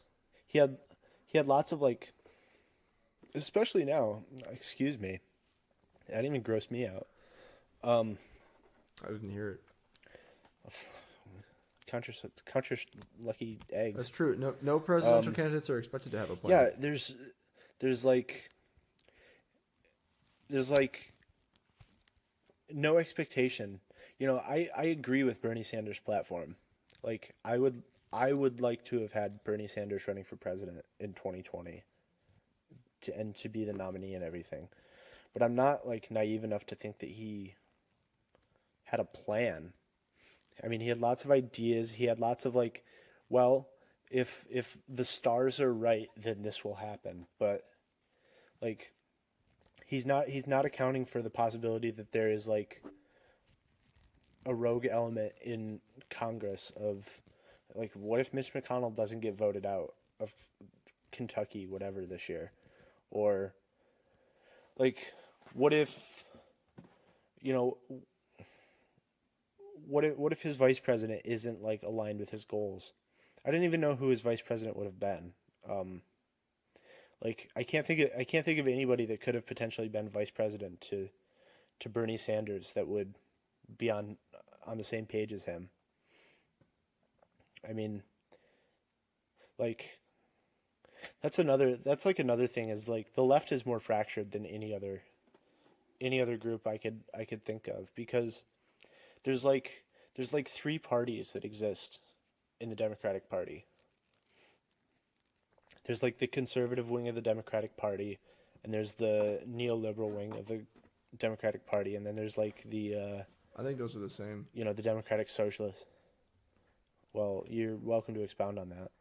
He had he had lots of like, especially now. Excuse me, that even grossed me out. Um, I didn't hear it. count your lucky That's eggs. true. No presidential Um, candidates are expected to have a plan. yeah, there's like there's like no expectation. I agree with Bernie Sanders' platform. Like I would like to have had Bernie Sanders running for president in 2020 and to be the nominee and everything. But I'm not like naive enough to think that he had a plan. I mean, he had lots of ideas. He had lots of like, well, if the stars are right, then this will happen. But like he's not accounting for the possibility that there is like a rogue element in Congress of like what if Mitch McConnell doesn't get voted out of Kentucky whatever this year, or like what if you know what if his vice president isn't like aligned with his goals? I didn't even know who his vice president would have been. Like I can't think of anybody that could have potentially been vice president to Bernie Sanders that would be on the same page as him. I mean, like that's like another thing is like the left is more fractured than any other group I could think of because there's like there's like three parties that exist in the Democratic Party. There's like the conservative wing of the Democratic Party, and there's the neoliberal wing of the Democratic Party, and then there's like I think those are the same. the Democratic Socialists. Well, you're welcome to expound on that.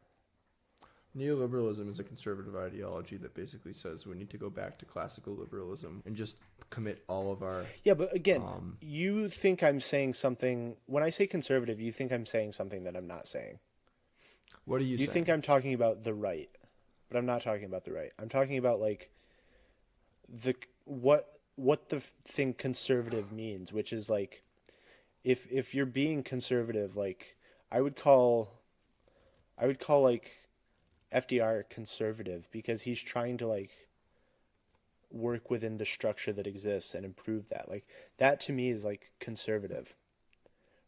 Neoliberalism is a conservative ideology that basically says we need to go back to classical liberalism and just commit all of our. Yeah, but again, Um, you think I'm saying something when I say conservative, you think I'm saying something that I'm not saying. what are you You saying? think I'm talking about the right, but I'm not talking about the right. I'm talking about like the what the thing conservative means, which is like if you're being conservative, like I would call I would call like FDR conservative because he's trying to like work within the structure that exists and improve that. Like that to me is like conservative,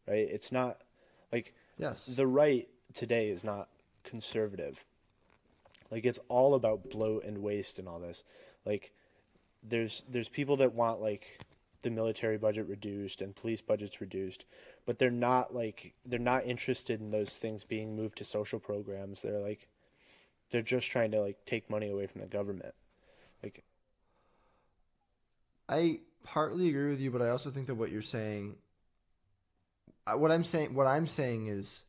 right? It's not like Yes. the right today is not conservative. Like it's all about bloat and waste and all this. Like there's people that want like the military budget reduced and police budgets reduced, but they're not interested in those things being moved to social programs. They're just trying to like take money away from the government. Like I partly agree with you, but I also think that what you're saying, what I'm saying is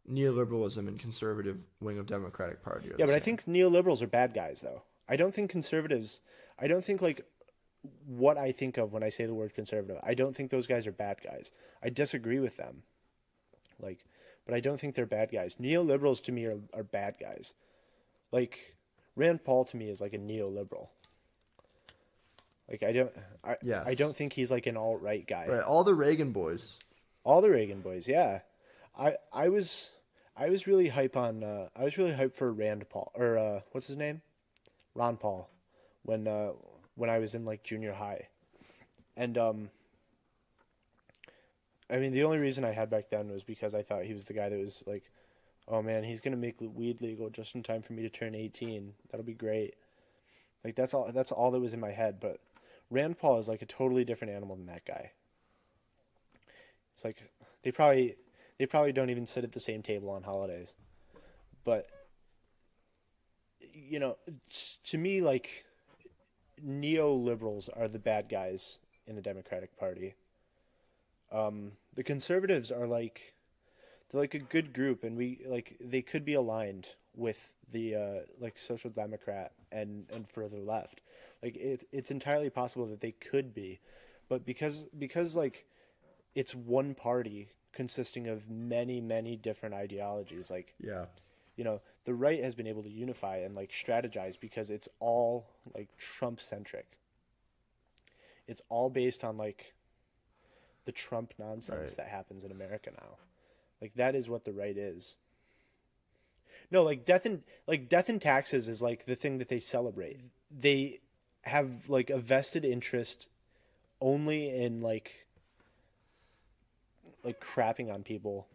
neoliberalism and conservative wing of Democratic Party are yeah, the but I same. think neoliberals are bad guys though. I don't think conservatives. I don't think like what I think of when I say the word conservative. I don't think those guys are bad guys. I disagree with them. Like, but I don't think they're bad guys. Neoliberals to me are bad guys. Like Rand Paul to me is like a neoliberal. Like I Yes. don't think he's like an alt right guy. Right. All the Reagan boys. All the Reagan boys, yeah. I was really I was really hype for Rand Paul or what's his name? Ron Paul when I was in like junior high. And I mean the only reason I had back then was because I thought he was the guy that was like, "Oh man, he's going to make weed legal just in time for me to turn 18. That'll be great." Like that's all that was in my head, but Rand Paul is like a totally different animal than that guy. It's like they probably don't even sit at the same table on holidays. But you know, to me, like neoliberals are the bad guys in the Democratic Party. The conservatives are like they're like a good group, and we like they could be aligned with the like social democrat and further left. Like it's entirely possible that they could be, but because like it's one party consisting of many different ideologies. Like Yeah. the right has been able to unify and like strategize because it's all like Trump centric. It's all based on like the Trump nonsense Right. that happens in America now. Like that is what the right is. No, death and taxes is like the thing that they celebrate. They have like a vested interest only in like crapping on people.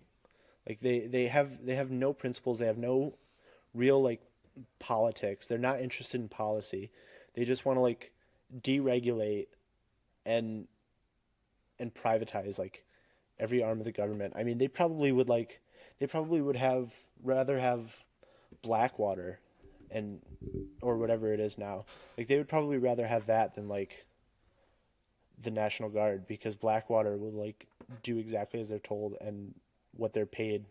Like they have no principles. They have no real like politics. They're not interested in policy. They just want to like deregulate and privatize like every arm of the government. I mean, they probably would have rather have Blackwater and or whatever it is now. Like they would probably rather have that than like the National Guard because Blackwater will like do exactly as they're told and what they're paid.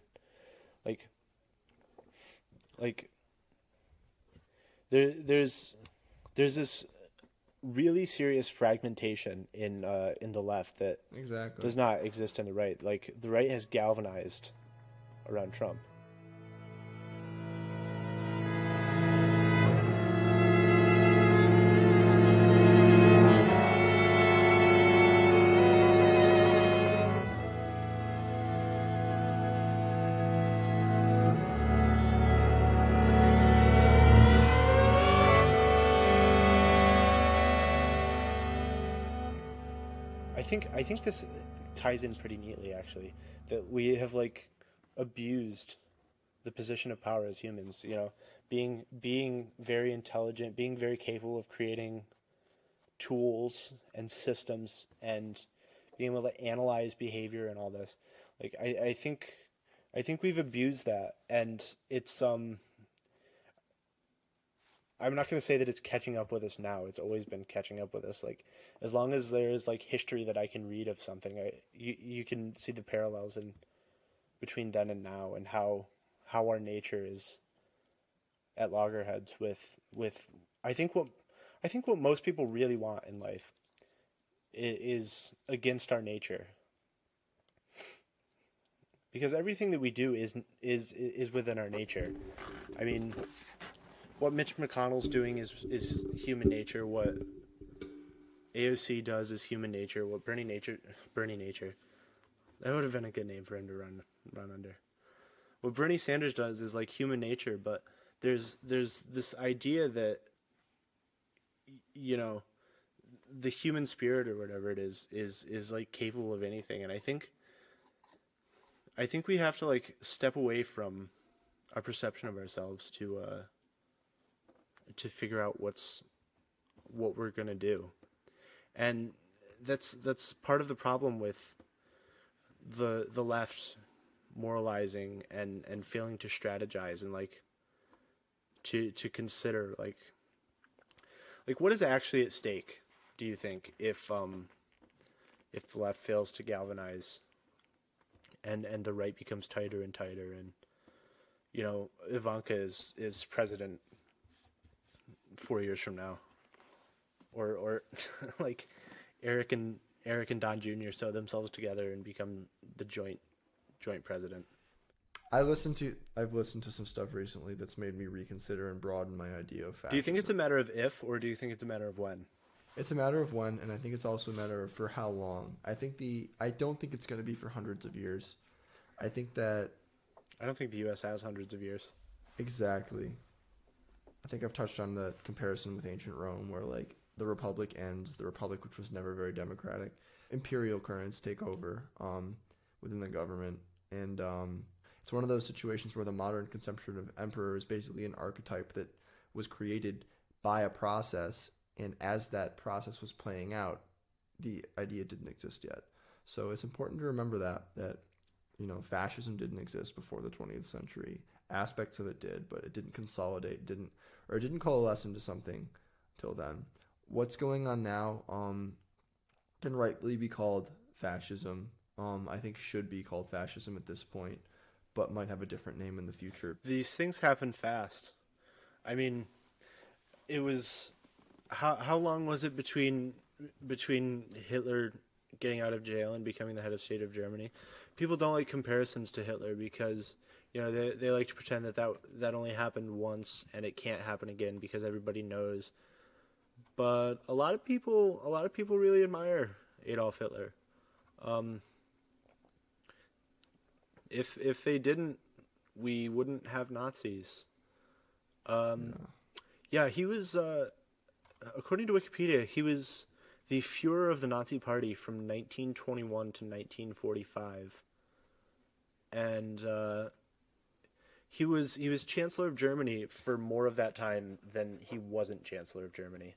Like like there's this really serious fragmentation in the left that Exactly. does not exist in the right. Like the right has galvanized around Trump. I think this ties in pretty neatly actually that we have like abused the position of power as humans, being very intelligent, being very capable of creating tools and systems and being able to analyze behavior and all this. Like I think we've abused that and it's I'm not going to say that it's catching up with us now. It's always been catching up with us. Like as long as there's like history that I can read of something, you can see the parallels in between then and now and how our nature is at loggerheads with I think what most people really want in life is against our nature. Because everything that we do is within our nature. I mean, what Mitch McConnell's doing is human nature. What AOC does is human nature. What Bernie nature, that would have been a good name for him to run under. What Bernie Sanders does is like human nature, but there's this idea that the human spirit or whatever it is like capable of anything, and I think we have to like step away from our perception of ourselves to to figure out what we're gonna do, and that's part of the problem with the left moralizing and failing to strategize and like to consider like what is actually at stake, do you think, if the left fails to galvanize and the right becomes tighter and tighter, and Ivanka is president 4 years from now, or like Eric and Don Jr. sew themselves together and become the joint president. I've listened to some stuff recently that's made me reconsider and broaden my idea of fascism. Do you think it's a matter of if, or do you think it's a matter of when? It's a matter of when, and I think it's also a matter of for how long. I don't think it's going to be for hundreds of years. I don't think the U.S. has hundreds of years. Exactly. I think I've touched on the comparison with ancient Rome, where like the Republic ends, the Republic, which was never very democratic. Imperial currents take over within the government, and it's one of those situations where the modern conception of emperor is basically an archetype that was created by a process, and as that process was playing out, the idea didn't exist yet. So it's important to remember that fascism didn't exist before the 20th century. Aspects of it did, but it didn't consolidate, didn't coalesce into something till then. What's going on now can rightly be called fascism. I think should be called fascism at this point, but might have a different name in the future. These things happen fast. I mean, it was how long was it between Hitler getting out of jail and becoming the head of state of Germany? People don't like comparisons to Hitler because they like to pretend that only happened once and it can't happen again because everybody knows. But a lot of people really admire Adolf Hitler. If they didn't, we wouldn't have Nazis. Yeah, he was, according to Wikipedia, he was the Führer of the Nazi Party from 1921 to 1945, and he was Chancellor of Germany for more of that time than he wasn't Chancellor of Germany.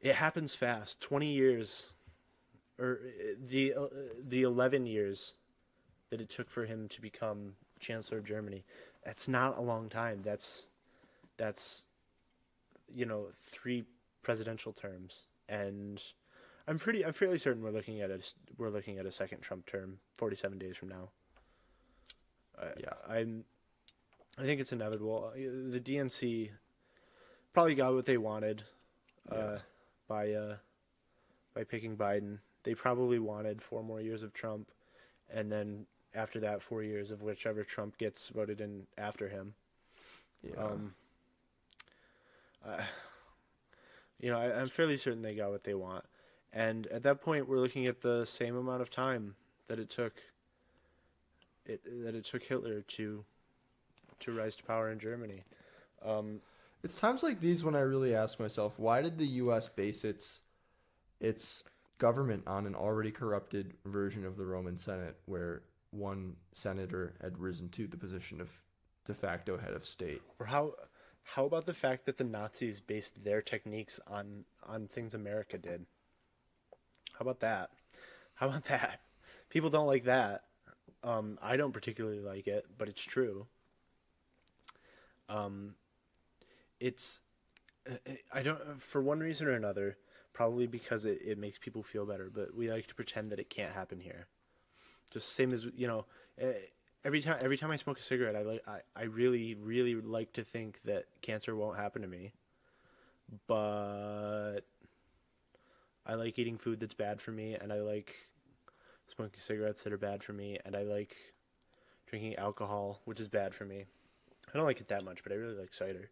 It happens fast. 20 years, or the 11 years that it took for him to become Chancellor of Germany. That's not a long time. That's 3 presidential terms, and I'm fairly certain we're looking at a second Trump term 47 days from now. I think it's inevitable. The DNC probably got what they wanted by picking Biden. They probably wanted 4 more years of Trump, and then after that 4 years of whichever Trump gets voted in after him. I'm fairly certain they got what they want, and at that point we're looking at the same amount of time that it took Hitler to rise to power in Germany. It's times like these when I really ask myself, why did the U.S. base its government on an already corrupted version of the Roman Senate, where one senator had risen to the position of de facto head of state? Or how about the fact that the Nazis based their techniques on things America did? How about that? People don't like that. I don't particularly like it, but it's true. I don't, for one reason or another, probably because it makes people feel better, but we like to pretend that it can't happen here. Just same as, every time I smoke a cigarette, I really, really like to think that cancer won't happen to me, but I like eating food that's bad for me, and I like smoking cigarettes that are bad for me, and I like drinking alcohol, which is bad for me. I don't like it that much, but I really like cider.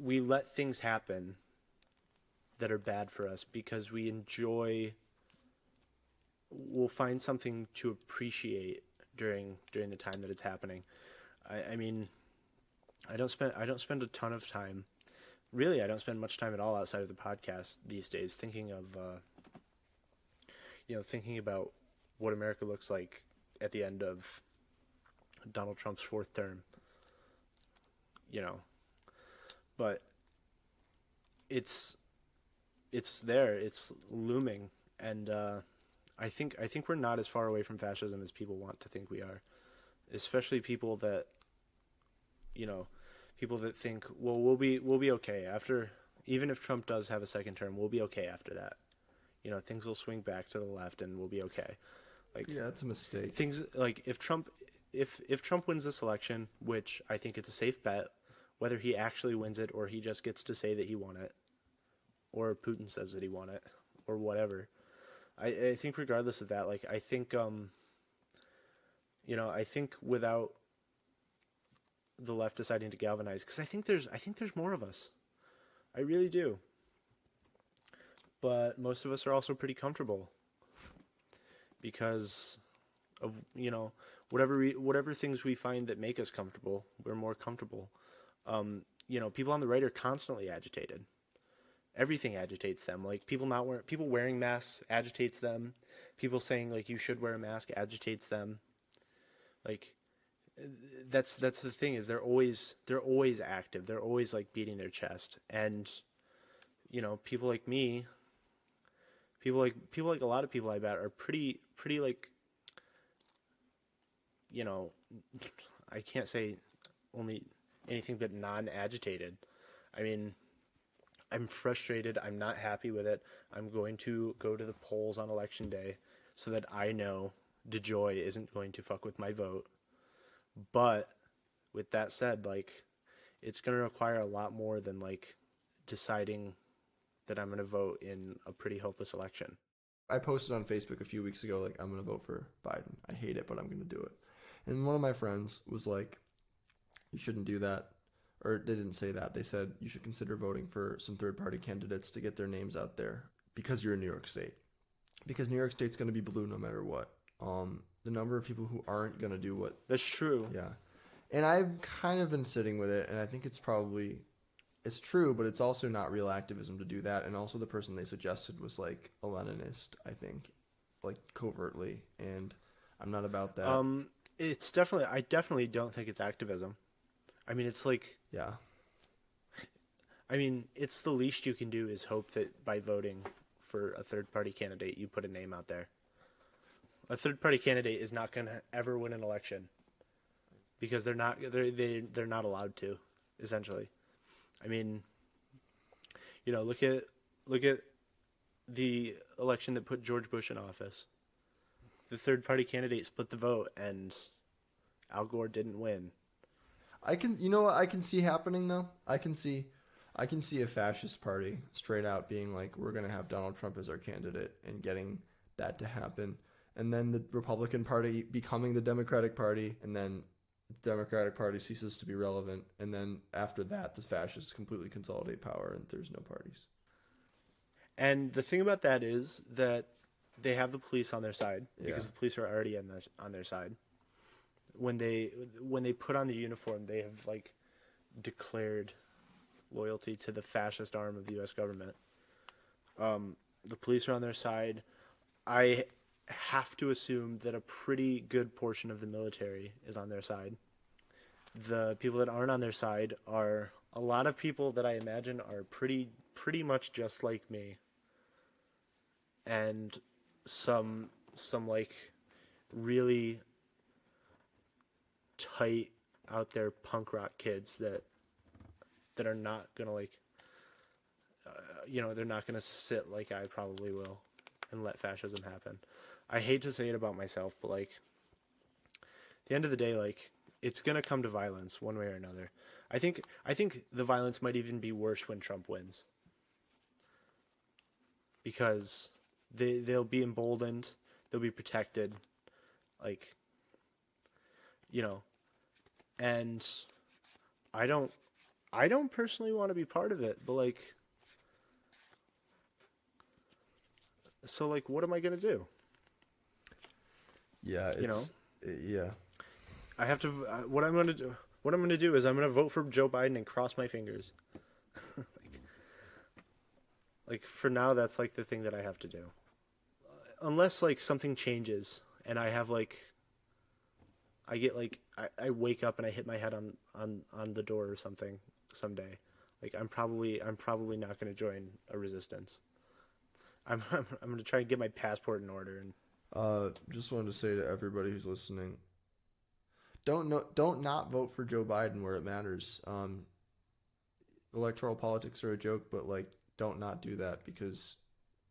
We let things happen that are bad for us because we'll find something to appreciate during the time that it's happening. I mean, I don't spend a ton of time. Really, I don't spend much time at all outside of the podcast these days thinking about what America looks like at the end of Donald Trump's fourth term, you know. But it's there, it's looming, and I think we're not as far away from fascism as people want to think we are, especially people that, you know, people that think, well, we'll be okay after, even if Trump does have a second term, we'll be okay after that. You know, things will swing back to the left and we'll be okay. Like, Yeah, it's a mistake. things like if Trump wins this election, which I think it's a safe bet, whether he actually wins it or he just gets to say that he won it, or Putin says that he won it, or whatever. I think regardless of that, like I think I think without the left deciding to galvanize, because I think there's more of us. I really do. But most of us are also pretty comfortable because of whatever things we find that make us comfortable, we're more comfortable. People on the right are constantly agitated. Everything agitates them. Like people wearing masks agitates them. People saying like you should wear a mask agitates them. Like that's the thing, is they're always active. They're always like beating their chest. And people like me, people like a lot of people I bet are pretty like, I can't say only anything but non-agitated. I mean, I'm frustrated. I'm not happy with it. I'm going to go to the polls on election day so that I know DeJoy isn't going to fuck with my vote. But with that said, like, it's going to require a lot more than like deciding that I'm going to vote in a pretty hopeless election. I posted on Facebook a few weeks ago, like, I'm going to vote for Biden. I hate it, but I'm going to do it. And one of my friends was like, you shouldn't do that. Or they didn't say that. They said you should consider voting for some third-party candidates to get their names out there because you're in New York State. Because New York State's going to be blue no matter what. The number of people who aren't going to do what... That's true. Yeah. And I've kind of been sitting with it, and I think it's true, but it's also not real activism to do that. And also the person they suggested was like a Leninist, I think, like covertly. And I'm not about that. I definitely don't think it's activism. I mean, it's like... Yeah. I mean, it's the least you can do is hope that by voting for a third-party candidate, you put a name out there. A third-party candidate is not going to ever win an election because they're not allowed to, essentially. I mean, look at the election that put George Bush in office. The third-party candidate split the vote, and Al Gore didn't win. I can see happening though. I can see a fascist party straight out being like, we're going to have Donald Trump as our candidate and getting that to happen. And then the Republican Party becoming the Democratic Party, and then the Democratic Party ceases to be relevant. And then after that, the fascists completely consolidate power and there's no parties. And the thing about that is that they have the police on their side because the police are already on their side. When they put on the uniform, they have like declared loyalty to the fascist arm of the U.S. government. The police are on their side. I have to assume that a pretty good portion of the military is on their side. The people that aren't on their side are a lot of people that I imagine are pretty much just like me. And some like really tight out there punk rock kids that are not gonna like they're not gonna sit like I probably will and let fascism happen. I hate to say it about myself, but like at the end of the day, like it's gonna come to violence one way or another. I think the violence might even be worse when Trump wins, because they'll be emboldened, they'll be protected, like and I don't personally want to be part of it, but like, so like, what am I gonna do? Yeah, yeah. I have to. What I'm gonna do is I'm gonna vote for Joe Biden and cross my fingers. like for now, that's like the thing that I have to do. Unless like something changes and I have like I get like I wake up and I hit my head on the door or something someday. Like I'm probably not going to join a resistance. I'm going to try and get my passport in order. And Just wanted to say to everybody who's listening, don't not vote for Joe Biden where it matters. Electoral politics are a joke, but like don't not do that because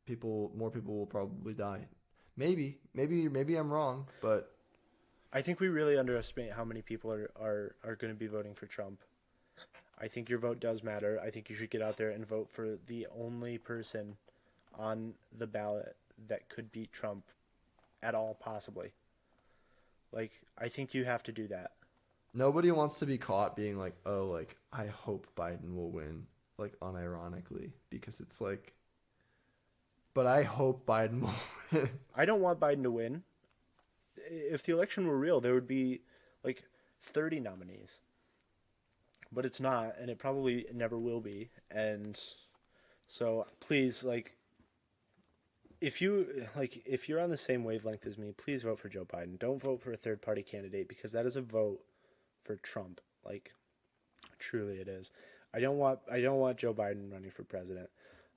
more people will probably die. Maybe I'm wrong, but I think we really underestimate how many people are going to be voting for Trump. I think your vote does matter. I think you should get out there and vote for the only person on the ballot that could beat Trump at all, possibly. Like, I think you have to do that. nobody wants to be caught being like, "Oh, like I hope Biden will win," like unironically, because it's like, but I hope Biden will win. I don't want Biden to win. If the election were real, there would be like 30 nominees. But it's not, and it probably never will be. And so please, if you're on the same wavelength as me, please vote for Joe Biden. Don't vote for a third party candidate because that is a vote for Trump. Like, truly it is. I don't want Joe Biden running for president.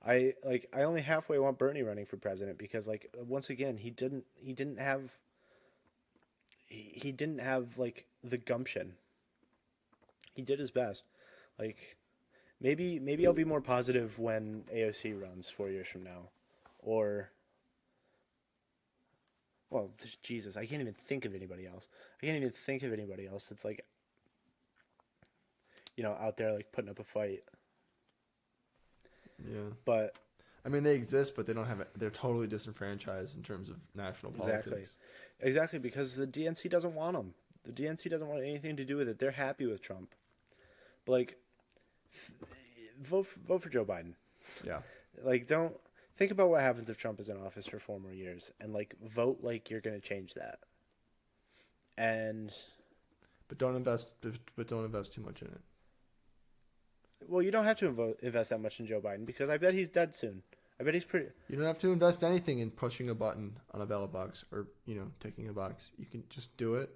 I only halfway want Bernie running for president because once again he didn't have like the gumption. He did his best. Like maybe I'll be more positive when AOC runs 4 years from now. Or well, Jesus, I can't even think of anybody else. It's like out there like putting up a fight. Yeah. But I mean, they exist, but they don't have. They're totally disenfranchised in terms of national politics. Exactly, because the DNC doesn't want them. The DNC doesn't want anything to do with it. They're happy with Trump. But vote for Joe Biden. Yeah. Don't think about what happens if Trump is in office for 4 more years, and vote like you're going to change that. And but don't invest too much in it. Well, you don't have to invest that much in Joe Biden because I bet he's dead soon. I bet he's pretty. You don't have to invest anything in pushing a button on a ballot box or taking a box. You can just do it.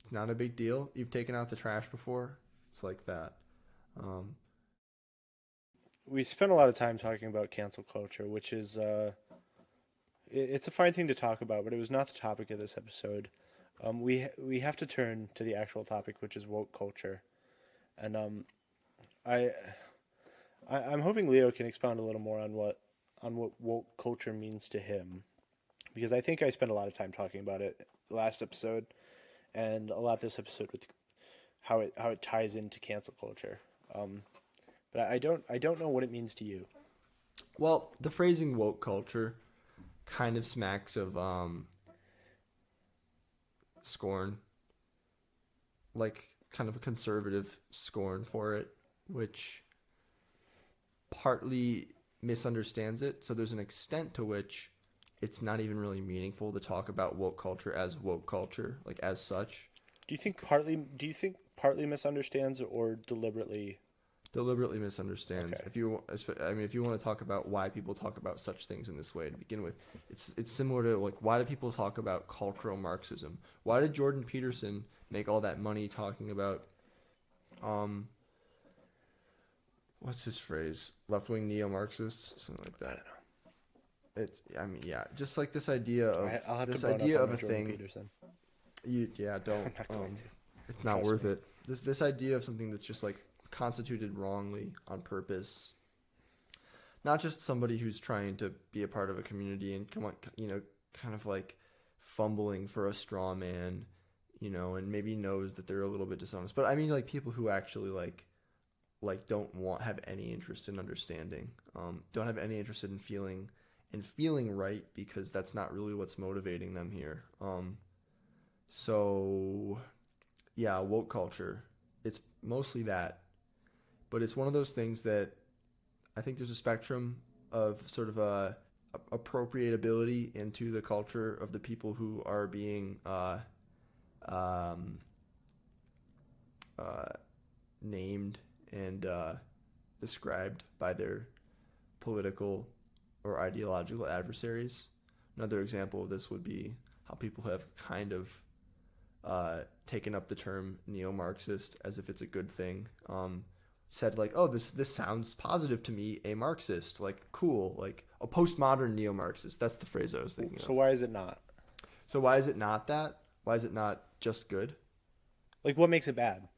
It's not a big deal. You've taken out the trash before. It's like that. We spent a lot of time talking about cancel culture, which is it's a fine thing to talk about, but it was not the topic of this episode. We have to turn to the actual topic, which is woke culture, and I'm hoping Leo can expound a little more on what woke culture means to him, because I think I spent a lot of time talking about it last episode, and a lot this episode with how it ties into cancel culture. But I don't know what it means to you. Well, the phrasing woke culture kind of smacks of scorn, like kind of a conservative scorn for it, which partly misunderstands it. So there's an extent to which it's not even really meaningful to talk about woke culture as woke culture, like as such. Do you think partly misunderstands or deliberately misunderstands? Okay. If you want to talk about why people talk about such things in this way to begin with, it's similar to why do people talk about cultural Marxism? Why did Jordan Peterson make all that money talking about what's his phrase? Left-wing neo-Marxists, something like that. I don't know. Just like this idea of a thing. Peterson. Don't. It's not worth it. This idea of something that's just constituted wrongly on purpose. Not just somebody who's trying to be a part of a community and kind of fumbling for a straw man, and maybe knows that they're a little bit dishonest. But I mean people who actually don't have any interest in understanding, don't have any interest in feeling right, because that's not really what's motivating them here. So yeah, woke culture, it's mostly that, but it's one of those things that I think there's a spectrum of sort of appropriatability into the culture of the people who are being named and described by their political or ideological adversaries. Another example of this would be how people have kind of taken up the term neo-Marxist as if it's a good thing. Said like, oh, this sounds positive to me, a Marxist, like cool, like a postmodern neo-Marxist. That's the phrase I was thinking of. So why is it not? So why is it not that? Why is it not just good? Like, what makes it bad?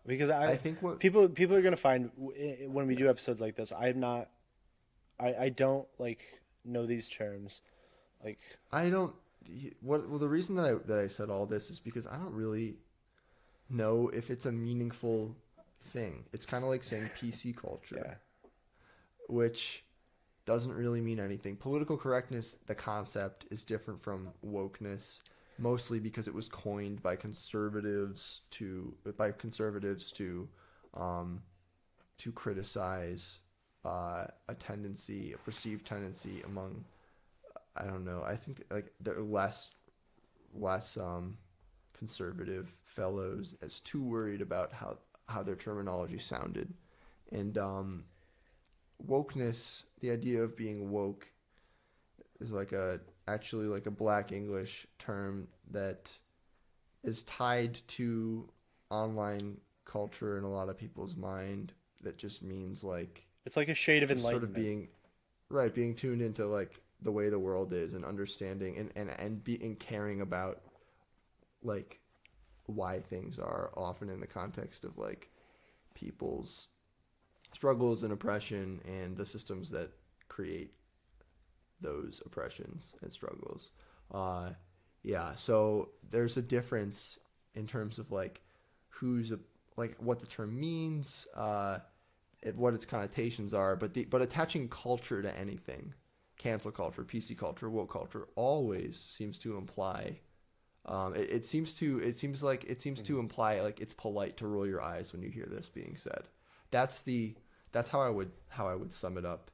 Because I think what people are gonna find when we do episodes like this, I don't like know these terms, like I don't. Well, the reason that I said all this is because I don't really know if it's a meaningful thing. It's kind of like saying PC culture, yeah. which doesn't really mean anything. Political correctness, the concept, is different from wokeness, mostly because it was coined by conservatives to criticize a perceived tendency among, I don't know, I think like the less conservative fellows as too worried about how their terminology sounded. And wokeness, the idea of being woke, is actually like a Black English term that is tied to online culture in a lot of people's mind. That just means like It's like a shade of enlightenment. Sort of being tuned into like the way the world is and understanding and caring about like why things are, often in the context of like people's struggles and oppression and the systems that create those oppressions and struggles. Yeah, so there's a difference in terms of like what the term means, what its connotations are, but attaching culture to anything, cancel culture, PC culture, woke culture, always seems to imply. It seems to imply like it's polite to roll your eyes when you hear this being said. That's how I would sum it up,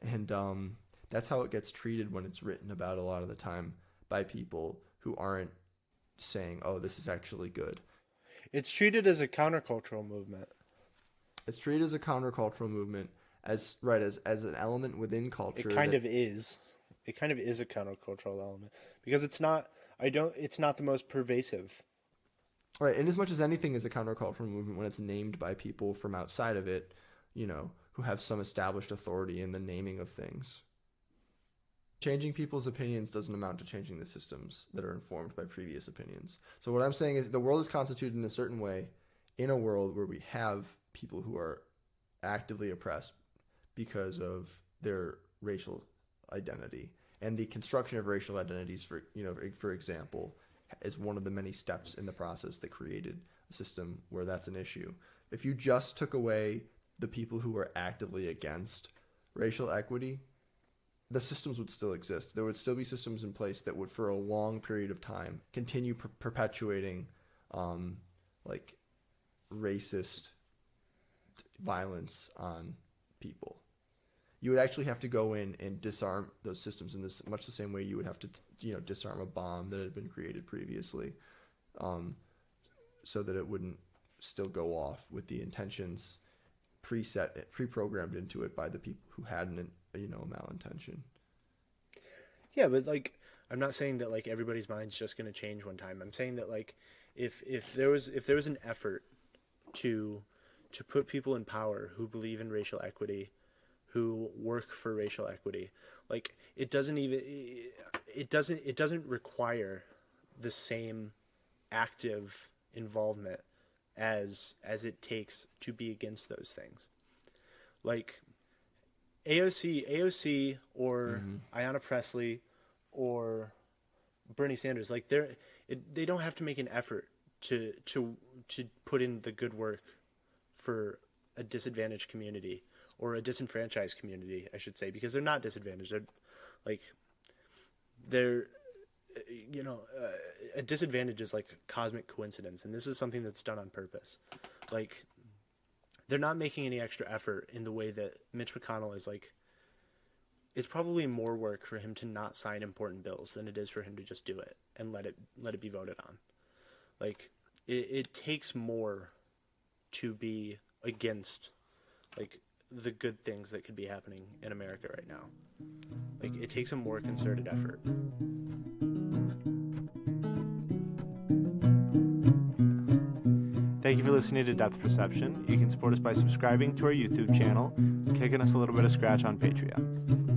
and that's how it gets treated when it's written about a lot of the time by people who aren't saying, "Oh, this is actually good." It's treated as a countercultural movement. It's treated as a countercultural movement, as an element within culture. It kind of is. It kind of is a countercultural element because it's not. It's not the most pervasive. Right, and as much as anything is a countercultural movement when it's named by people from outside of it, who have some established authority in the naming of things. Changing people's opinions doesn't amount to changing the systems that are informed by previous opinions. So what I'm saying is the world is constituted in a certain way, in a world where we have people who are actively oppressed because of their racial identity. And the construction of racial identities, for example, is one of the many steps in the process that created a system where that's an issue. If you just took away the people who are actively against racial equity, the systems would still exist. There would still be systems in place that would, for a long period of time, continue perpetuating like racist violence on people. You would actually have to go in and disarm those systems in this much the same way you would have to, disarm a bomb that had been created previously, so that it wouldn't still go off with the intentions pre-programmed into it by the people who had a malintention. Yeah, but like, I'm not saying that like everybody's mind's just going to change one time. I'm saying that like, if there was an effort to put people in power who believe in racial equity, who work for racial equity, like it doesn't require the same active involvement as it takes to be against those things. Like AOC or Ayanna Pressley or Bernie Sanders, like they don't have to make an effort to put in the good work for a disadvantaged community or a disenfranchised community, I should say, because they're not disadvantaged. They're a disadvantage is like cosmic coincidence, and this is something that's done on purpose. Like, they're not making any extra effort in the way that Mitch McConnell is. Like, it's probably more work for him to not sign important bills than it is for him to just do it and let it be voted on. Like, it takes more to be against like the good things that could be happening in America right now. Like, it takes a more concerted effort. Thank you for listening to Depth Perception. You can support us by subscribing to our YouTube channel, kicking us a little bit of scratch on Patreon.